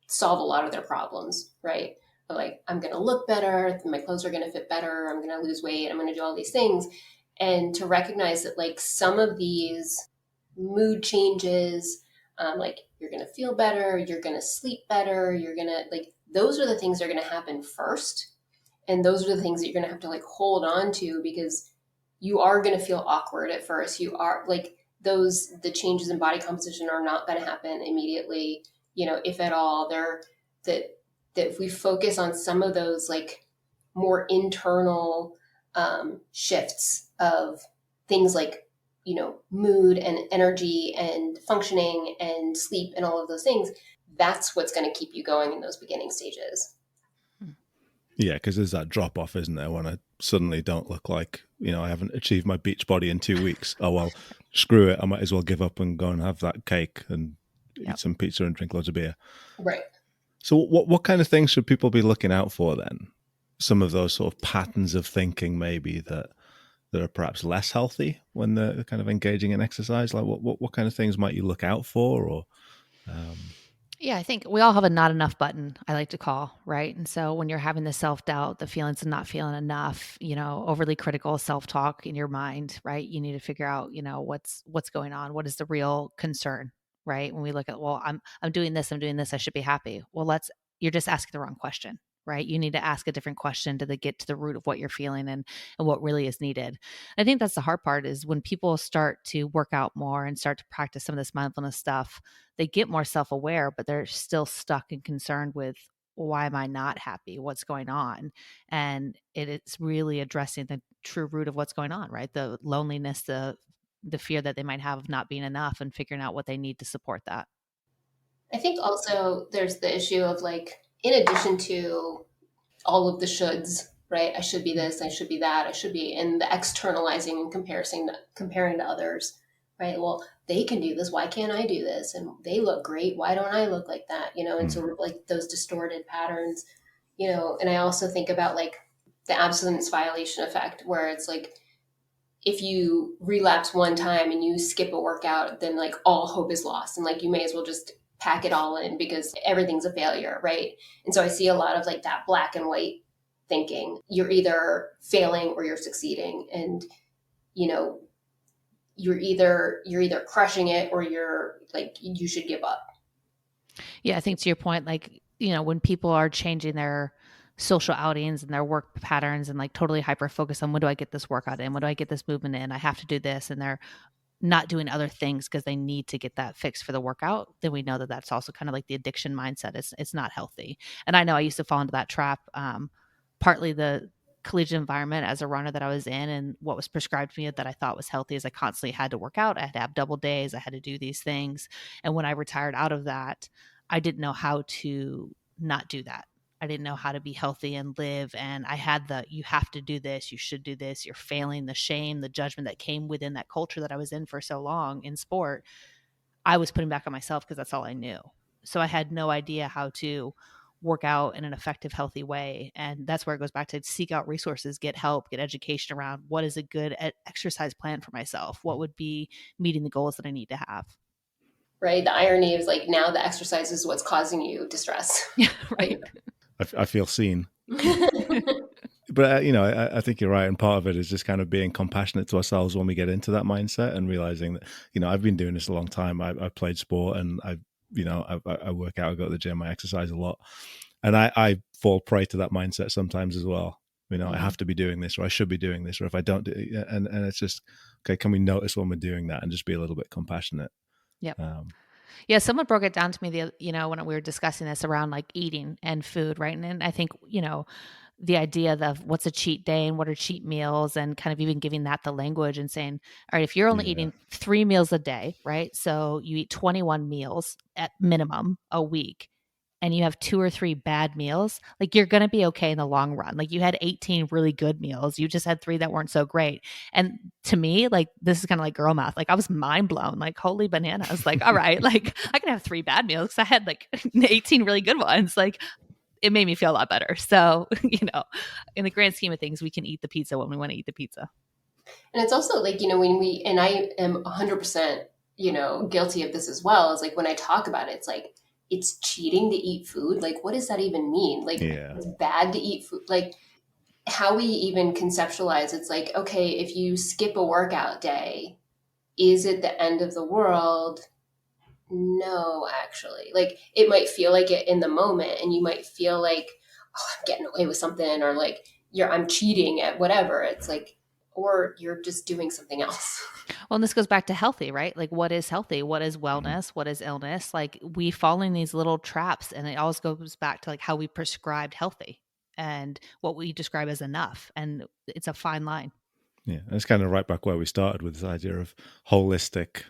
solve a lot of their problems, right? But like, I'm going to look better, my clothes are going to fit better, I'm going to lose weight, I'm going to do all these things. And to recognize that like some of these mood changes, like you're going to feel better, you're going to sleep better, you're going to like, those are the things that are going to happen first. And those are the things that you're going to have to like hold on to, because you are going to feel awkward at first. You are like the changes in body composition are not going to happen immediately, if at all. That if we focus on some of those like more internal shifts of things like, mood and energy and functioning and sleep and all of those things, that's what's going to keep you going in those beginning stages. Yeah, because there's that drop off, isn't there, when I suddenly don't look like, I haven't achieved my beach body in 2 weeks. Oh, well, screw it. I might as well give up and go and have that cake and eat some pizza and drink loads of beer. Right. So what kind of things should people be looking out for then? Some of those sort of patterns of thinking maybe that are perhaps less healthy when they're kind of engaging in exercise? Like what kind of things might you look out for? Or Yeah, I think we all have a not enough button, I like to call, right? And so when you're having the self-doubt, the feelings of not feeling enough, overly critical self-talk in your mind, right? You need to figure out, what's going on. What is the real concern, right? When we look at, well, I'm doing this, I should be happy. Well, you're just asking the wrong question, right? You need to ask a different question to get to the root of what you're feeling and what really is needed. I think that's the hard part is when people start to work out more and start to practice some of this mindfulness stuff, they get more self-aware, but they're still stuck and concerned with, well, why am I not happy? What's going on? And it's really addressing the true root of what's going on, right? The loneliness, the fear that they might have of not being enough, and figuring out what they need to support that. I think also there's the issue of like, in addition to all of the shoulds, right? I should be this, I should be that, I should be, and the externalizing and comparing to others, right? Well, they can do this, why can't I do this? And they look great, why don't I look like that? And sort of like those distorted patterns, and I also think about like the abstinence violation effect, where it's like, if you relapse one time and you skip a workout, then like all hope is lost. And like, you may as well just pack it all in because everything's a failure. Right. And so I see a lot of like that black and white thinking. You're either failing or you're succeeding. And, you're either crushing it or you're like, you should give up. Yeah. I think to your point, like, when people are changing their social outings and their work patterns and like totally hyper focus on when do I get this workout in? When do I get this movement in? I have to do this. And they're not doing other things because they need to get that fixed for the workout, then we know that that's also kind of like the addiction mindset. It's not healthy. And I know I used to fall into that trap. Partly the collegiate environment as a runner that I was in and what was prescribed to me that I thought was healthy is I constantly had to work out. I had to have double days. I had to do these things. And when I retired out of that, I didn't know how to not do that. I didn't know how to be healthy and live. And I had you have to do this, you should do this, you're failing, the shame, the judgment that came within that culture that I was in for so long in sport. I was putting back on myself because that's all I knew. So I had no idea how to work out in an effective, healthy way. And that's where it goes back to seek out resources, get help, get education around what is a good exercise plan for myself? What would be meeting the goals that I need to have? right? The irony is like now the exercise is what's causing you distress. Yeah, right. I feel seen. But, I think you're right. And part of it is just kind of being compassionate to ourselves when we get into that mindset and realizing that, I've been doing this a long time. I've played sport and I work out, I go to the gym, I exercise a lot. And I fall prey to that mindset sometimes as well. I have to be doing this, or I should be doing this, or if I don't do it, and it's just, okay, can we notice when we're doing that and just be a little bit compassionate? Yep. Yeah, someone broke it down to me when we were discussing this around like eating and food, right? And I think, the idea of what's a cheat day and what are cheat meals, and kind of even giving that the language and saying, all right, if you're only eating 3 meals a day, right? So you eat 21 meals at minimum a week, and you have 2 or 3 bad meals, like you're going to be okay in the long run. Like you had 18 really good meals. You just had 3 that weren't so great. And to me, like, this is kind of like girl math. Like I was mind blown, like, holy bananas. Like, all right, like I can have 3 bad meals because I had like 18 really good ones. Like it made me feel a lot better. So, in the grand scheme of things, we can eat the pizza when we want to eat the pizza. And it's also like, when and I am 100%, guilty of this as well, is like when I talk about it, it's like, it's cheating to eat food. Like, what does that even mean? Like, It's bad to eat food. Like, how we even conceptualize, it's like, okay, if you skip a workout day, is it the end of the world? No, actually. Like, it might feel like it in the moment, and you might feel like, oh, I'm getting away with something, or like, I'm cheating at whatever. It's like, or you're just doing something else. Well, and this goes back to healthy, right? Like what is healthy? What is wellness? What is illness? Like we fall in these little traps, and it always goes back to like how we prescribed healthy and what we describe as enough. And it's a fine line. Yeah. And it's kind of right back where we started with this idea of holistic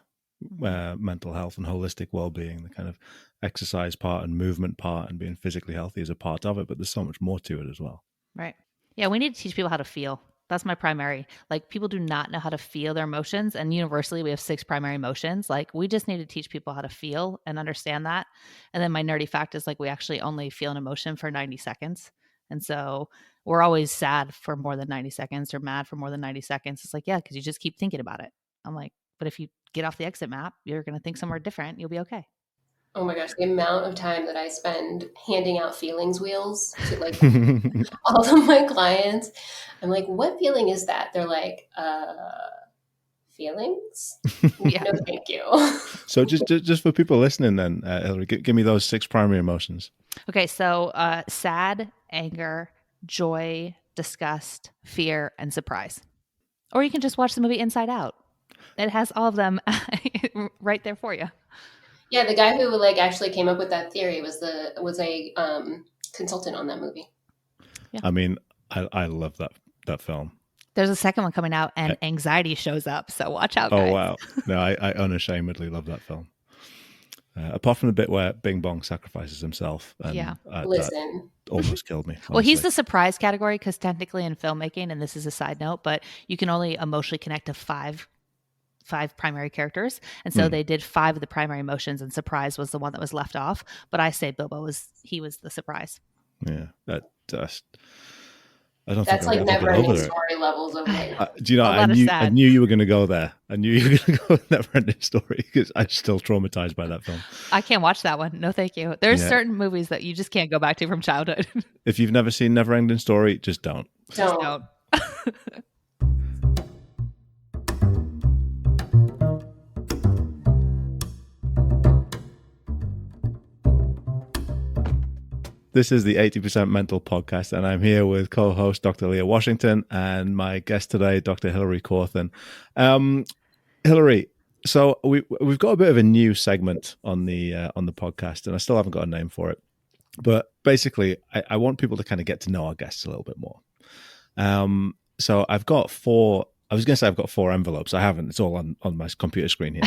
mental health and holistic well-being. The kind of exercise part and movement part and being physically healthy is a part of it, but there's so much more to it as well. Right. Yeah. We need to teach people how to feel. That's my primary. Like people do not know how to feel their emotions, and universally we have 6 primary emotions. Like we just need to teach people how to feel and understand that. And then my nerdy fact is like we actually only feel an emotion for 90 seconds. And so we're always sad for more than 90 seconds or mad for more than 90 seconds. It's like, yeah, because you just keep thinking about it. I'm like, but if you get off the exit map, you're going to think somewhere different. You'll be okay. Oh my gosh, the amount of time that I spend handing out feelings wheels to like all of my clients. I'm like, what feeling is that? They're like, feelings? Yeah. No, thank you. So just for people listening then, Hillary, give me those 6 primary emotions. Okay, so sad, anger, joy, disgust, fear, and surprise. Or you can just watch the movie Inside Out. It has all of them right there for you. Yeah, the guy who like actually came up with that theory was a consultant on that movie. Yeah. I mean, I love that film. There's a second one coming out, and anxiety shows up, so watch out, guys. Oh wow! No, I unashamedly love that film. Apart from the bit where Bing Bong sacrifices himself, and, listen, that almost killed me. Honestly. Well, he's the surprise category because technically in filmmaking, and this is a side note, but you can only emotionally connect to five primary characters, and so they did 5 of the primary emotions, and surprise was the one that was left off. But I say Bilbo was the surprise. Yeah, that just. I don't That's think like never-ending story levels of like. Do you know? I knew you were going to go there. I knew you were going to go with never-ending story because I'm still traumatized by that film. I can't watch that one. No, thank you. There's certain movies that you just can't go back to from childhood. If you've never seen Never-ending Story, just don't. Don't. This is the 80% Mental Podcast, and I'm here with co-host Dr. Leah Washington and my guest today, Dr. Hillary Cauthen. Hillary, so we've got a bit of a new segment on the podcast, and I still haven't got a name for it. But basically, I want people to kind of get to know our guests a little bit more. So I've got 4. I was going to say I've got 4 envelopes. I haven't. It's all on my computer screen here.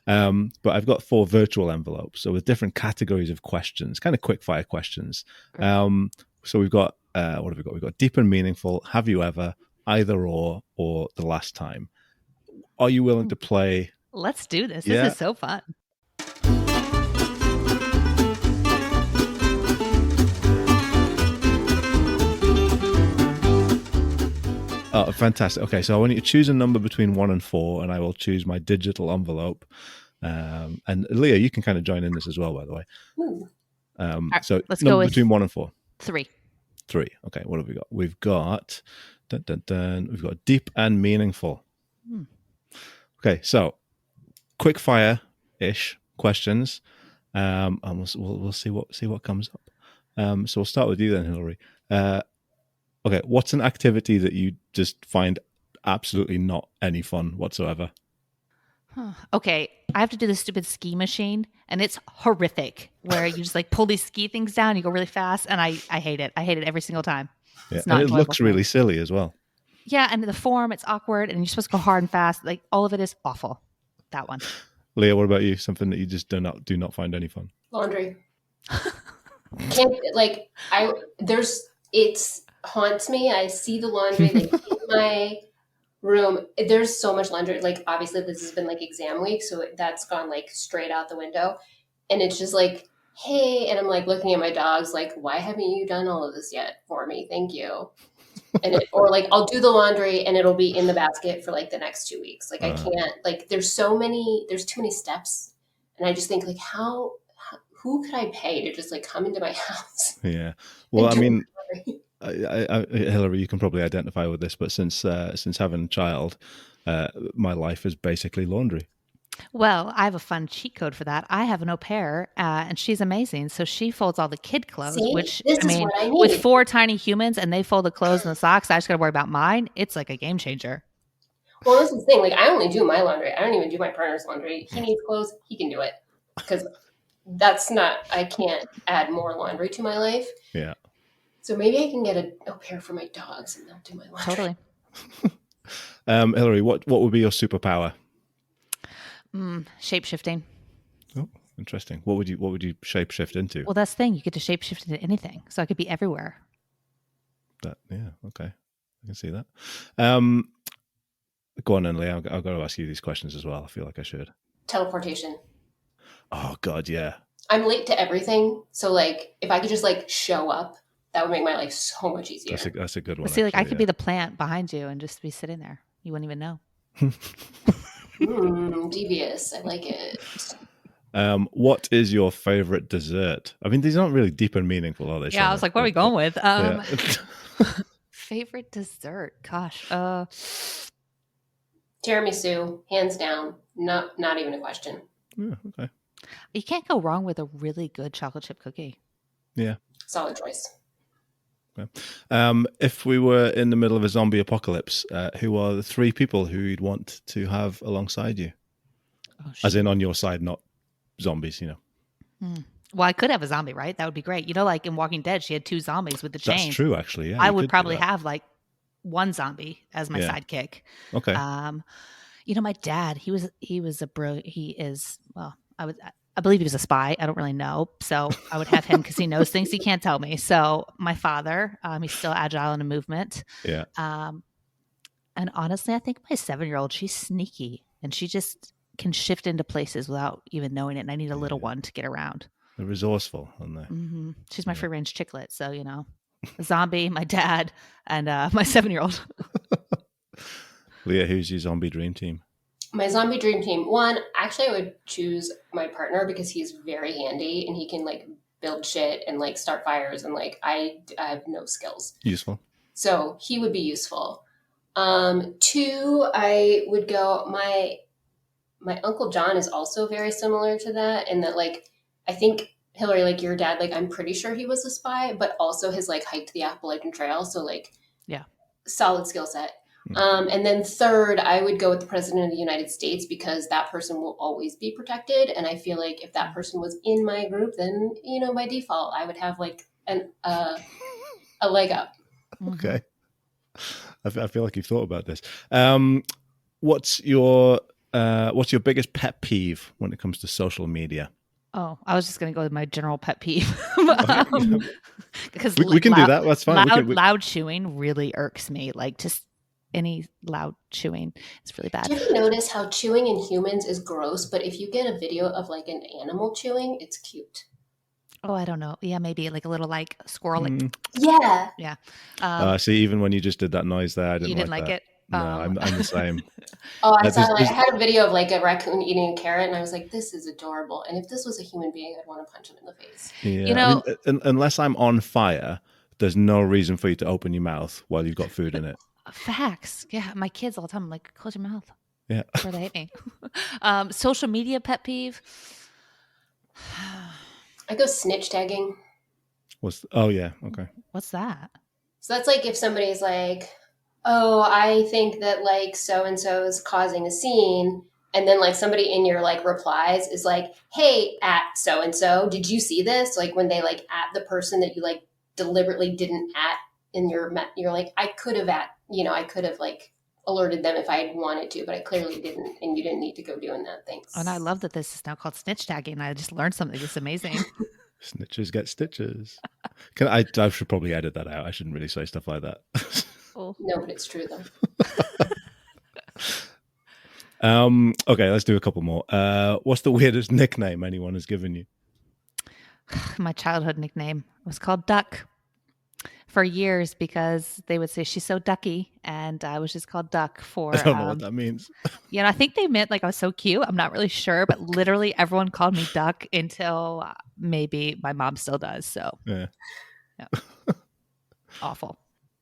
But I've got 4 virtual envelopes. So with different categories of questions, kind of quick fire questions. So we've got, what have we got? We've got deep and meaningful, have you ever, either or the last time. Are you willing to play? Let's do this. Yeah. This is so fun. Oh, fantastic. Okay, so I want you to choose a number between 1 and 4, and I will choose my digital envelope. And Leah, you can kind of join in this as well, by the way. Ooh. Right, So let's go with between 1 and 4. 3. 3. Okay, what have we got? We've got we've got deep and meaningful. Okay, so quick fire-ish questions, and we'll see what comes up. So we'll start with you then, Hillary. Okay, what's an activity that you just find absolutely not any fun whatsoever? Okay, I have to do this stupid ski machine, and it's horrific. Where you just like pull these ski things down, you go really fast, and I hate it. I hate it every single time. Yeah, It's not and it enjoyable looks for me. really silly as well. Yeah, and the form, it's awkward, and you're supposed to go hard and fast. Like all of it is awful. That one. Leah, what about you? Something that you just do not find any fun? Laundry. Can't it haunts me. I see the laundry like in my room. There's so much laundry. Like obviously this has been like exam week, so that's gone like straight out the window. And it's just like, hey, and I'm like looking at my dogs like, why haven't you done all of this yet for me? Thank you. Or like I'll do the laundry and it'll be in the basket for like the next 2 weeks. Like I can't, like there's too many steps. And I just think like who could I pay to just like come into my house? Yeah. Well, I mean, Hillary, you can probably identify with this, but since having a child, my life is basically laundry. Well, I have a fun cheat code for that. I have an au pair, and she's amazing. So she folds all the kid clothes, See? which This I is mean, what I need. with 4 tiny humans and they fold the clothes and the socks, I just got to worry about mine. It's like a game changer. Well, this is the thing. Like I only do my laundry. I don't even do my partner's laundry. He needs clothes. He can do it because I can't add more laundry to my life. Yeah. So maybe I can get an au pair for my dogs and they'll do my laundry. Totally. Hillary, what would be your superpower? Shape-shifting. Oh, interesting. What would you shape-shift into? Well, that's the thing. You get to shape-shift into anything. So I could be everywhere. Yeah, okay. I can see that. Go on then, Leah. I've got to ask you these questions as well. I feel like I should. Teleportation. Oh, God, yeah. I'm late to everything. So, like, if I could just, like, show up, that would make my life so much easier. That's a good one. But see, like, I could be the plant behind you and just be sitting there. You wouldn't even know. Devious. I like it. What is your favorite dessert? I mean, these aren't really deep and meaningful, are they? Yeah, I was like, what are we going with? Yeah. Favorite dessert? Gosh. Tiramisu, hands down. Not even a question. Yeah, okay. You can't go wrong with a really good chocolate chip cookie. Yeah. Solid choice. Okay. If we were in the middle of a zombie apocalypse, who are the 3 people who you'd want to have alongside you? Oh, as in on your side, not zombies, you know. Well, I could have a zombie, right? That would be great. You know, like in Walking Dead, she had 2 zombies with the chains. That's true, actually. Yeah, I would probably have like 1 zombie as my sidekick. Okay. You know, my dad, he is, well, I believe he was a spy. I don't really know. So I would have him because he knows things he can't tell me. So my father, he's still agile in a movement. Yeah. And honestly, I think my 7-year-old, she's sneaky and she just can shift into places without even knowing it. And I need a little one to get around. They're resourceful, aren't they? Mm-hmm. She's my free range chicklet. So, you know, a zombie, my dad, and my 7-year-old. Leah, who's your zombie dream team? My zombie dream team. One, actually, I would choose my partner because he's very handy and he can like build shit and like start fires and like I have no skills. Useful. So he would be useful. 2, I would go. My Uncle John is also very similar to that in that like I think Hillary, like your dad, like I'm pretty sure he was a spy, but also has like hiked the Appalachian Trail. So like solid skill set. And then 3rd, I would go with the President of the United States because that person will always be protected. And I feel like if that person was in my group, then, you know, by default, I would have like a leg up. Okay. I feel like you've thought about this. What's your biggest pet peeve when it comes to social media? Oh, I was just going to go with my general pet peeve. Because we can do that. That's fine. Loud chewing really irks me. Like just any loud chewing is really bad. Do you notice how chewing in humans is gross, but if you get a video of like an animal chewing, it's cute? Oh, I don't know. Yeah, maybe like a little like squirrel. Yeah. Yeah. See, even when you just did that noise there, I didn't you didn't like that. it? No, I'm the same. Oh, I saw. I There's had a video of like a raccoon eating a carrot, and I was like, "This is adorable." And if this was a human being, I'd want to punch him in the face. You yeah. I mean, know, unless I'm on fire, there's no reason for you to open your mouth while you've got food in it. facts. Yeah, my kids all the time. I'm like, close your mouth. Yeah. Or they hate me. Social media pet peeve. I go snitch tagging. Oh yeah, okay. What's that? So that's like if somebody's like, "Oh, I think that like so and so is causing a scene," and then like somebody in your like replies is like, "Hey, at so and so, did you see this?" Like when they like at the person that you like deliberately didn't at in your you're like, "I could have I could have like alerted them if I had wanted to, but I clearly didn't, and you didn't need to go doing that." Thanks. And I love that this is now called snitch tagging. I just learned something that's amazing. Snitches get stitches. I should probably edit that out. I shouldn't really say stuff like that. Cool. No, but it's true though. Okay, let's do a couple more. What's the weirdest nickname anyone has given you? My childhood nickname was called Duck for years because they would say she's so ducky, and I was just called Duck for. I don't know what that means. I think they meant like I was so cute. I'm not really sure, but literally everyone called me Duck until maybe my mom still does. So Yeah. Awful.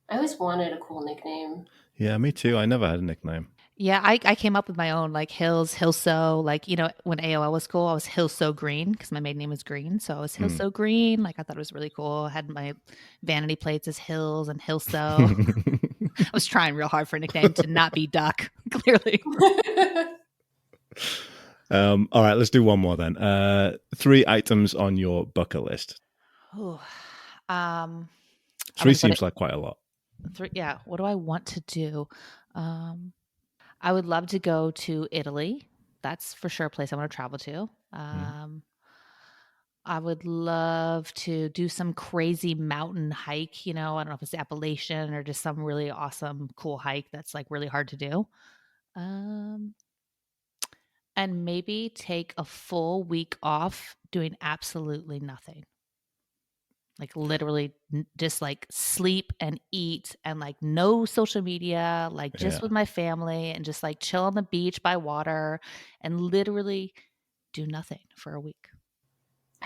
I always wanted a cool nickname. Yeah, me too. I never had a nickname. Yeah, I came up with my own, like Hilso, like, when AOL was cool, I was Hilso Green because my maiden name was Green. So I was Hilso Green. Like, I thought it was really cool. I had my vanity plates as Hills and Hilso. I was trying real hard for a nickname to not be Duck, clearly. All right, let's do one more then. 3 items on your bucket list. Ooh. 3 seems like quite a lot. 3, yeah. What do I want to do? I would love to go to Italy. That's for sure a place I want to travel to. I would love to do some crazy mountain hike. I don't know if it's the Appalachian or just some really awesome, cool hike that's like really hard to do. And maybe take a full week off doing absolutely nothing. Like literally just like sleep and eat and like no social media, like just with my family and just like chill on the beach by water and literally do nothing for a week.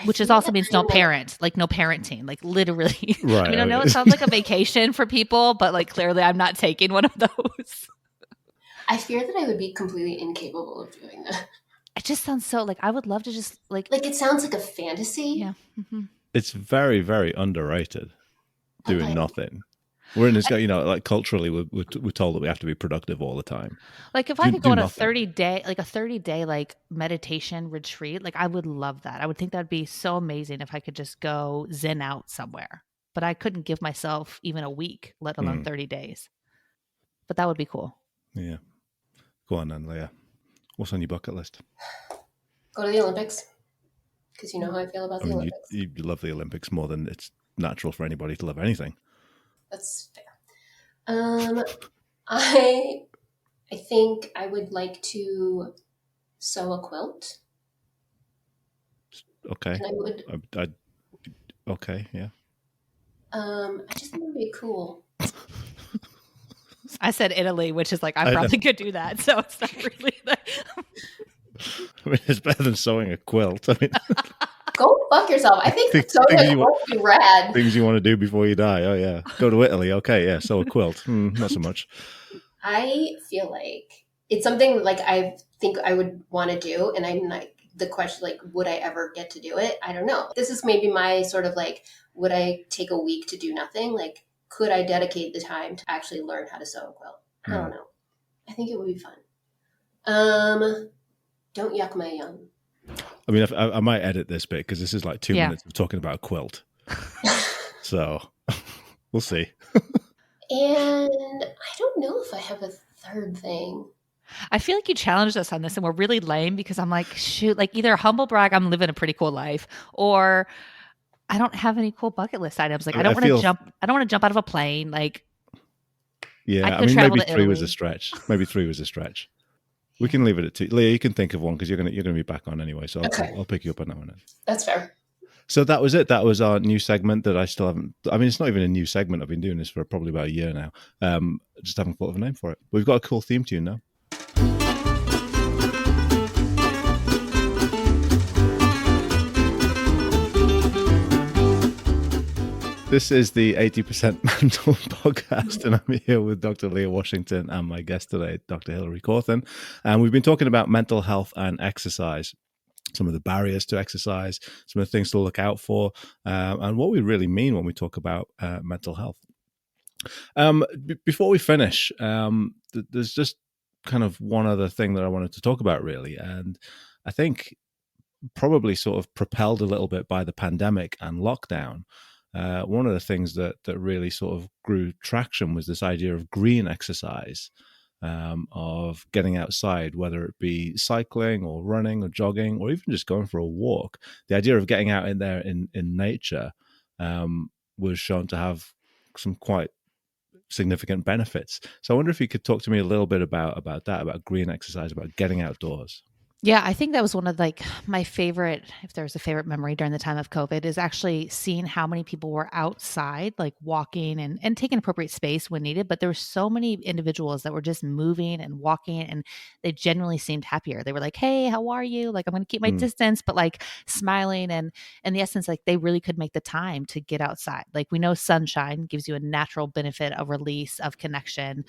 Which is also means no parent, like no parenting, like literally. Right. I mean, I know it sounds like a vacation for people, but like clearly I'm not taking one of those. I fear that I would be completely incapable of doing that. It just sounds so like I would love to just like it sounds like a fantasy. Yeah. Mm-hmm. It's very, very underrated doing nothing. We're in this, like culturally, we're told that we have to be productive all the time. Like if I could go on a 30-day like meditation retreat, like I would love that. I would think that'd be so amazing if I could just go zen out somewhere. But I couldn't give myself even a week, let alone 30 days. But that would be cool. Yeah. Go on then, Leah. What's on your bucket list? Go to the Olympics. Because you know how I feel about the Olympics. You love the Olympics more than it's natural for anybody to love anything. That's fair. I think I would like to sew a quilt. Okay. Okay, yeah. I just think it would be cool. I said Italy, which is like I probably could do that, so it's not really I mean, it's better than sewing a quilt. I mean, go fuck yourself. I think sewing a quilt would be rad. Things you want to do before you die. Oh yeah, go to Italy. Okay, yeah, sew a quilt. Not so much. I feel like it's something like I think I would want to do, and I'm like the question like, would I ever get to do it? I don't know. This is maybe my sort of like, would I take a week to do nothing? Like, could I dedicate the time to actually learn how to sew a quilt? I don't know. I think it would be fun. Don't yuck my yum. I mean, I might edit this bit because this is like 2 minutes of talking about a quilt. So we'll see. And I don't know if I have a third thing. I feel like you challenged us on this and we're really lame because I'm like, shoot, like either humble brag, I'm living a pretty cool life, or I don't have any cool bucket list items. Like I don't want to jump out of a plane. Like, yeah, I mean, maybe 3 was a stretch. Maybe 3 was a stretch. We can leave it at 2. Leah, you can think of one because you're gonna be back on anyway. So I'll pick you up on that one. That's fair. So that was it. That was our new segment that I still haven't. I mean, it's not even a new segment. I've been doing this for probably about a year now. Just haven't thought of a name for it. But we've got a cool theme tune now. This is the 80% Mental podcast, and I'm here with Dr. Leah Washington and my guest today, Dr. Hillary Cauthen. And we've been talking about mental health and exercise, some of the barriers to exercise, some of the things to look out for, and what we really mean when we talk about mental health. Before we finish, there's just kind of one other thing that I wanted to talk about, really. And I think probably sort of propelled a little bit by the pandemic and lockdown. One of the things that really sort of grew traction was this idea of green exercise, of getting outside, whether it be cycling or running or jogging or even just going for a walk. The idea of getting out in there in nature was shown to have some quite significant benefits. So I wonder if you could talk to me a little bit about that, about green exercise, about getting outdoors. Yeah, I think that was one of my favorite, if there was a favorite memory during the time of COVID, is actually seeing how many people were outside, like walking and taking appropriate space when needed. But there were so many individuals that were just moving and walking, and they generally seemed happier. They were like, "Hey, how are you? Like, I'm going to keep my distance," but like smiling, and in the essence, like they really could make the time to get outside. Like, we know sunshine gives you a natural benefit of release, of connection.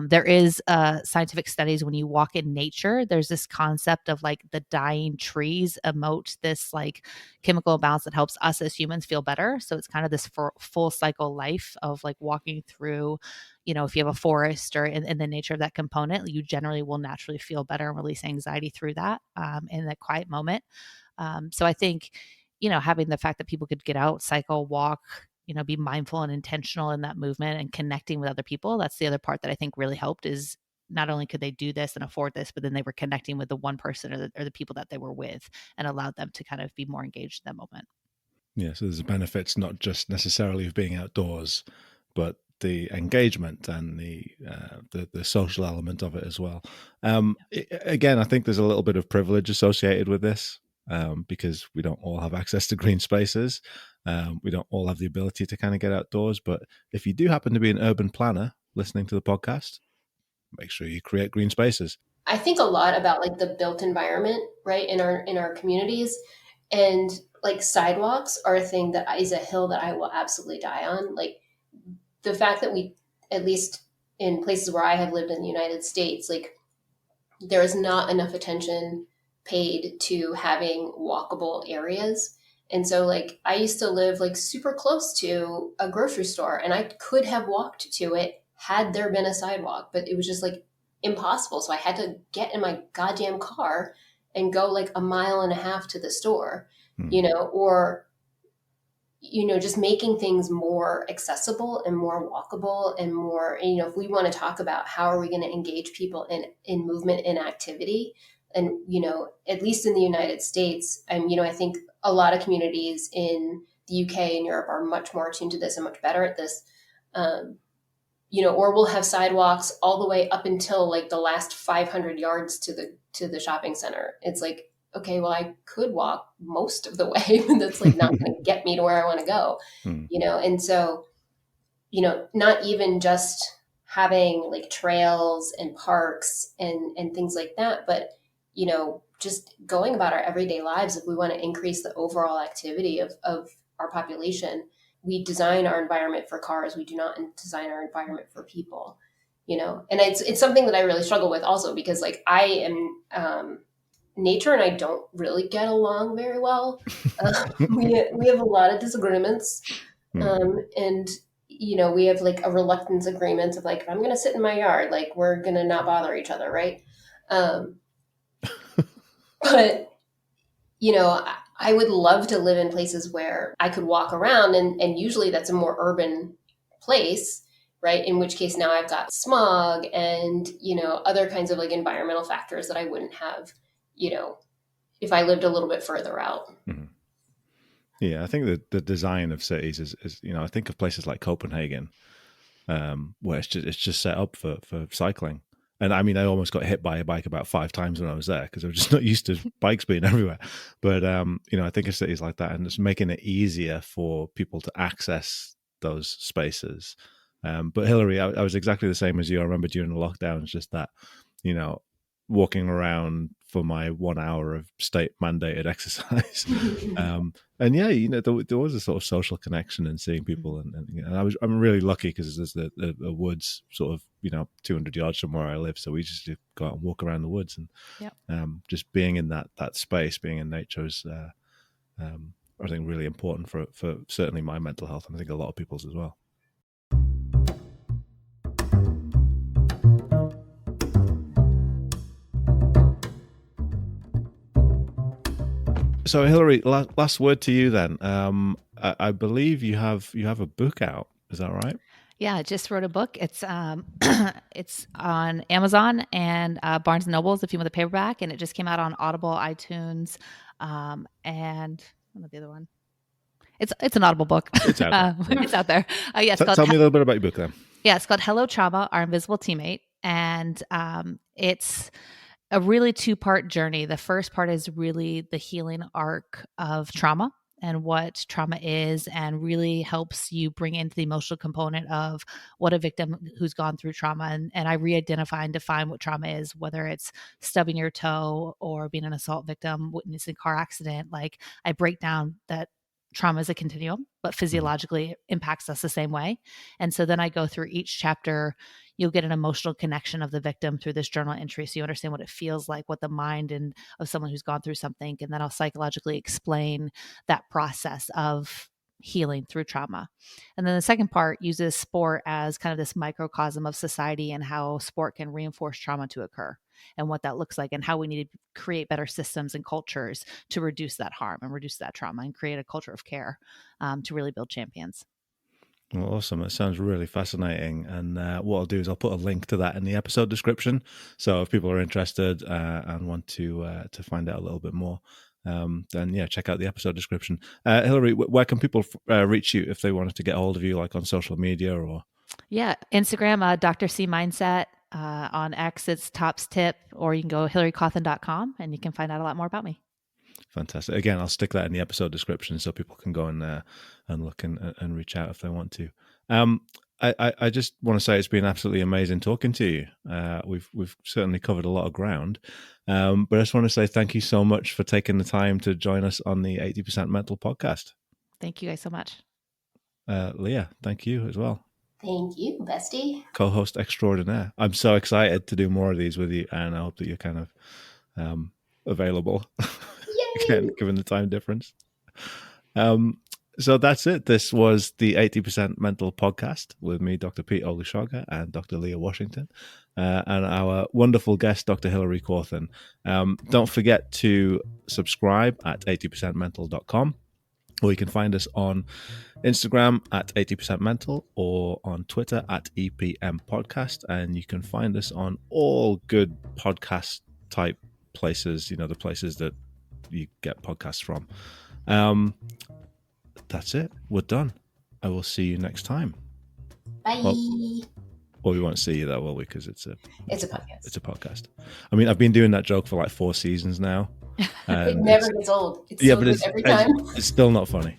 There is scientific studies when you walk in nature, there's this concept of like the dying trees emote this like chemical balance that helps us as humans feel better. So it's kind of this full cycle life of like walking through, if you have a forest or in the nature of that component, you generally will naturally feel better and release anxiety through that in that quiet moment. So I think, having the fact that people could get out, cycle, walk, be mindful and intentional in that movement and connecting with other people. That's the other part that I think really helped, is not only could they do this and afford this, but then they were connecting with the one person or the people that they were with, and allowed them to kind of be more engaged in that moment. Yeah, so there's benefits not just necessarily of being outdoors, but the engagement and the social element of it as well. Again, I think there's a little bit of privilege associated with this, because we don't all have access to green spaces. We don't all have the ability to kind of get outdoors. But if you do happen to be an urban planner listening to the podcast, make sure you create green spaces. I think a lot about like the built environment, right, in our communities, and like sidewalks are a thing that is a hill that I will absolutely die on. Like the fact that we, at least in places where I have lived in the United States, like there is not enough attention paid to having walkable areas. And so like I used to live like super close to a grocery store, and I could have walked to it had there been a sidewalk, but it was just like impossible. So I had to get in my goddamn car and go like a mile and a half to the store, or just making things more accessible and more walkable and more, if we want to talk about how are we going to engage people in movement and activity, and, at least in the United States, and, I think a lot of communities in the UK and Europe are much more attuned to this and much better at this, or we'll have sidewalks all the way up until like the last 500 yards to the shopping center. It's like, okay, well, I could walk most of the way, but that's like not going to get me to where I want to go, And so, not even just having like trails and parks and things like that, but, just going about our everyday lives. If we want to increase the overall activity of our population, we design our environment for cars. We do not design our environment for people, and it's something that I really struggle with also, because like I am, nature and I don't really get along very well. We have a lot of disagreements. And, we have like a reluctance agreement of like, if I'm going to sit in my yard, like we're going to not bother each other. Right. But, I would love to live in places where I could walk around, and usually that's a more urban place, right? In which case now I've got smog and, other kinds of like environmental factors that I wouldn't have, if I lived a little bit further out. Mm-hmm. Yeah, I think the design of cities is I think of places like Copenhagen, where it's just set up for cycling. And I mean, I almost got hit by a bike about 5 times when I was there because I was just not used to bikes being everywhere. But, I think of cities like that, and it's making it easier for people to access those spaces. But Hillary, I was exactly the same as you. I remember during the lockdowns, just that, walking around for my 1 hour of state mandated exercise. And yeah, there was a sort of social connection and seeing people, and I'm really lucky because there's the woods sort of 200 yards from where I live, so we just go out and walk around the woods, and just being in that space, being in nature is I think really important for certainly my mental health, and I think a lot of people's as well. So Hillary, last word to you then. I believe you have a book out. Is that right? Yeah, I just wrote a book. It's it's on Amazon and Barnes and Nobles if you want the paperback, and it just came out on Audible, iTunes, and what's the other one? It's an Audible book. It's out there. It's out there. Yeah, tell me a little bit about your book then. Yeah, it's called Hello Trauma, Our Invisible Teammate, and it's a really 2-part journey. The first part is really the healing arc of trauma and what trauma is, and really helps you bring into the emotional component of what a victim who's gone through trauma. And I re-identify and define what trauma is, whether it's stubbing your toe or being an assault victim, witnessing a car accident. Like, I break down that trauma is a continuum, but physiologically it impacts us the same way. And so then I go through each chapter. You'll get an emotional connection of the victim through this journal entry, so you understand what it feels like, what the mind and of someone who's gone through something, and then I'll psychologically explain that process of healing through trauma. And then the second part uses sport as kind of this microcosm of society and how sport can reinforce trauma to occur, and what that looks like, and how we need to create better systems and cultures to reduce that harm and reduce that trauma and create a culture of care to really build champions. Well, awesome. It sounds really fascinating. And what I'll do is I'll put a link to that in the episode description. So if people are interested and want to find out a little bit more, then yeah, check out the episode description. Hillary, where can people reach you if they wanted to get hold of you, like on social media or? Yeah, Instagram, Dr. C Mindset. On X, it's Tops Tip, or you can go hillarycauthen.com and you can find out a lot more about me. Fantastic. Again, I'll stick that in the episode description so people can go and look and reach out if they want to. I just want to say it's been absolutely amazing talking to you. We've certainly covered a lot of ground, but I just want to say thank you so much for taking the time to join us on the 80% Mental podcast. Thank you guys so much. Leah, thank you as well. Thank you, bestie. Co-host extraordinaire. I'm so excited to do more of these with you, and I hope that you're kind of available. Again, given the time difference. So that's it. This was the 80% Mental podcast with me, Dr. Pete Olusoga, and Dr. Leah Washington, and our wonderful guest, Dr. Hillary Cauthen. Don't forget to subscribe at 80percentmental.com, or you can find us on Instagram at 80% Mental, or on Twitter at EPM Podcast. And you can find us on all good podcast type places, the places that you get podcasts from. That's it. We're done. I will see you next time. Bye. Well, we won't see you though, will we? Because it's a podcast. It's a podcast. I mean, I've been doing that joke for like 4 seasons now. It never gets old. It's so good every time. It's still not funny.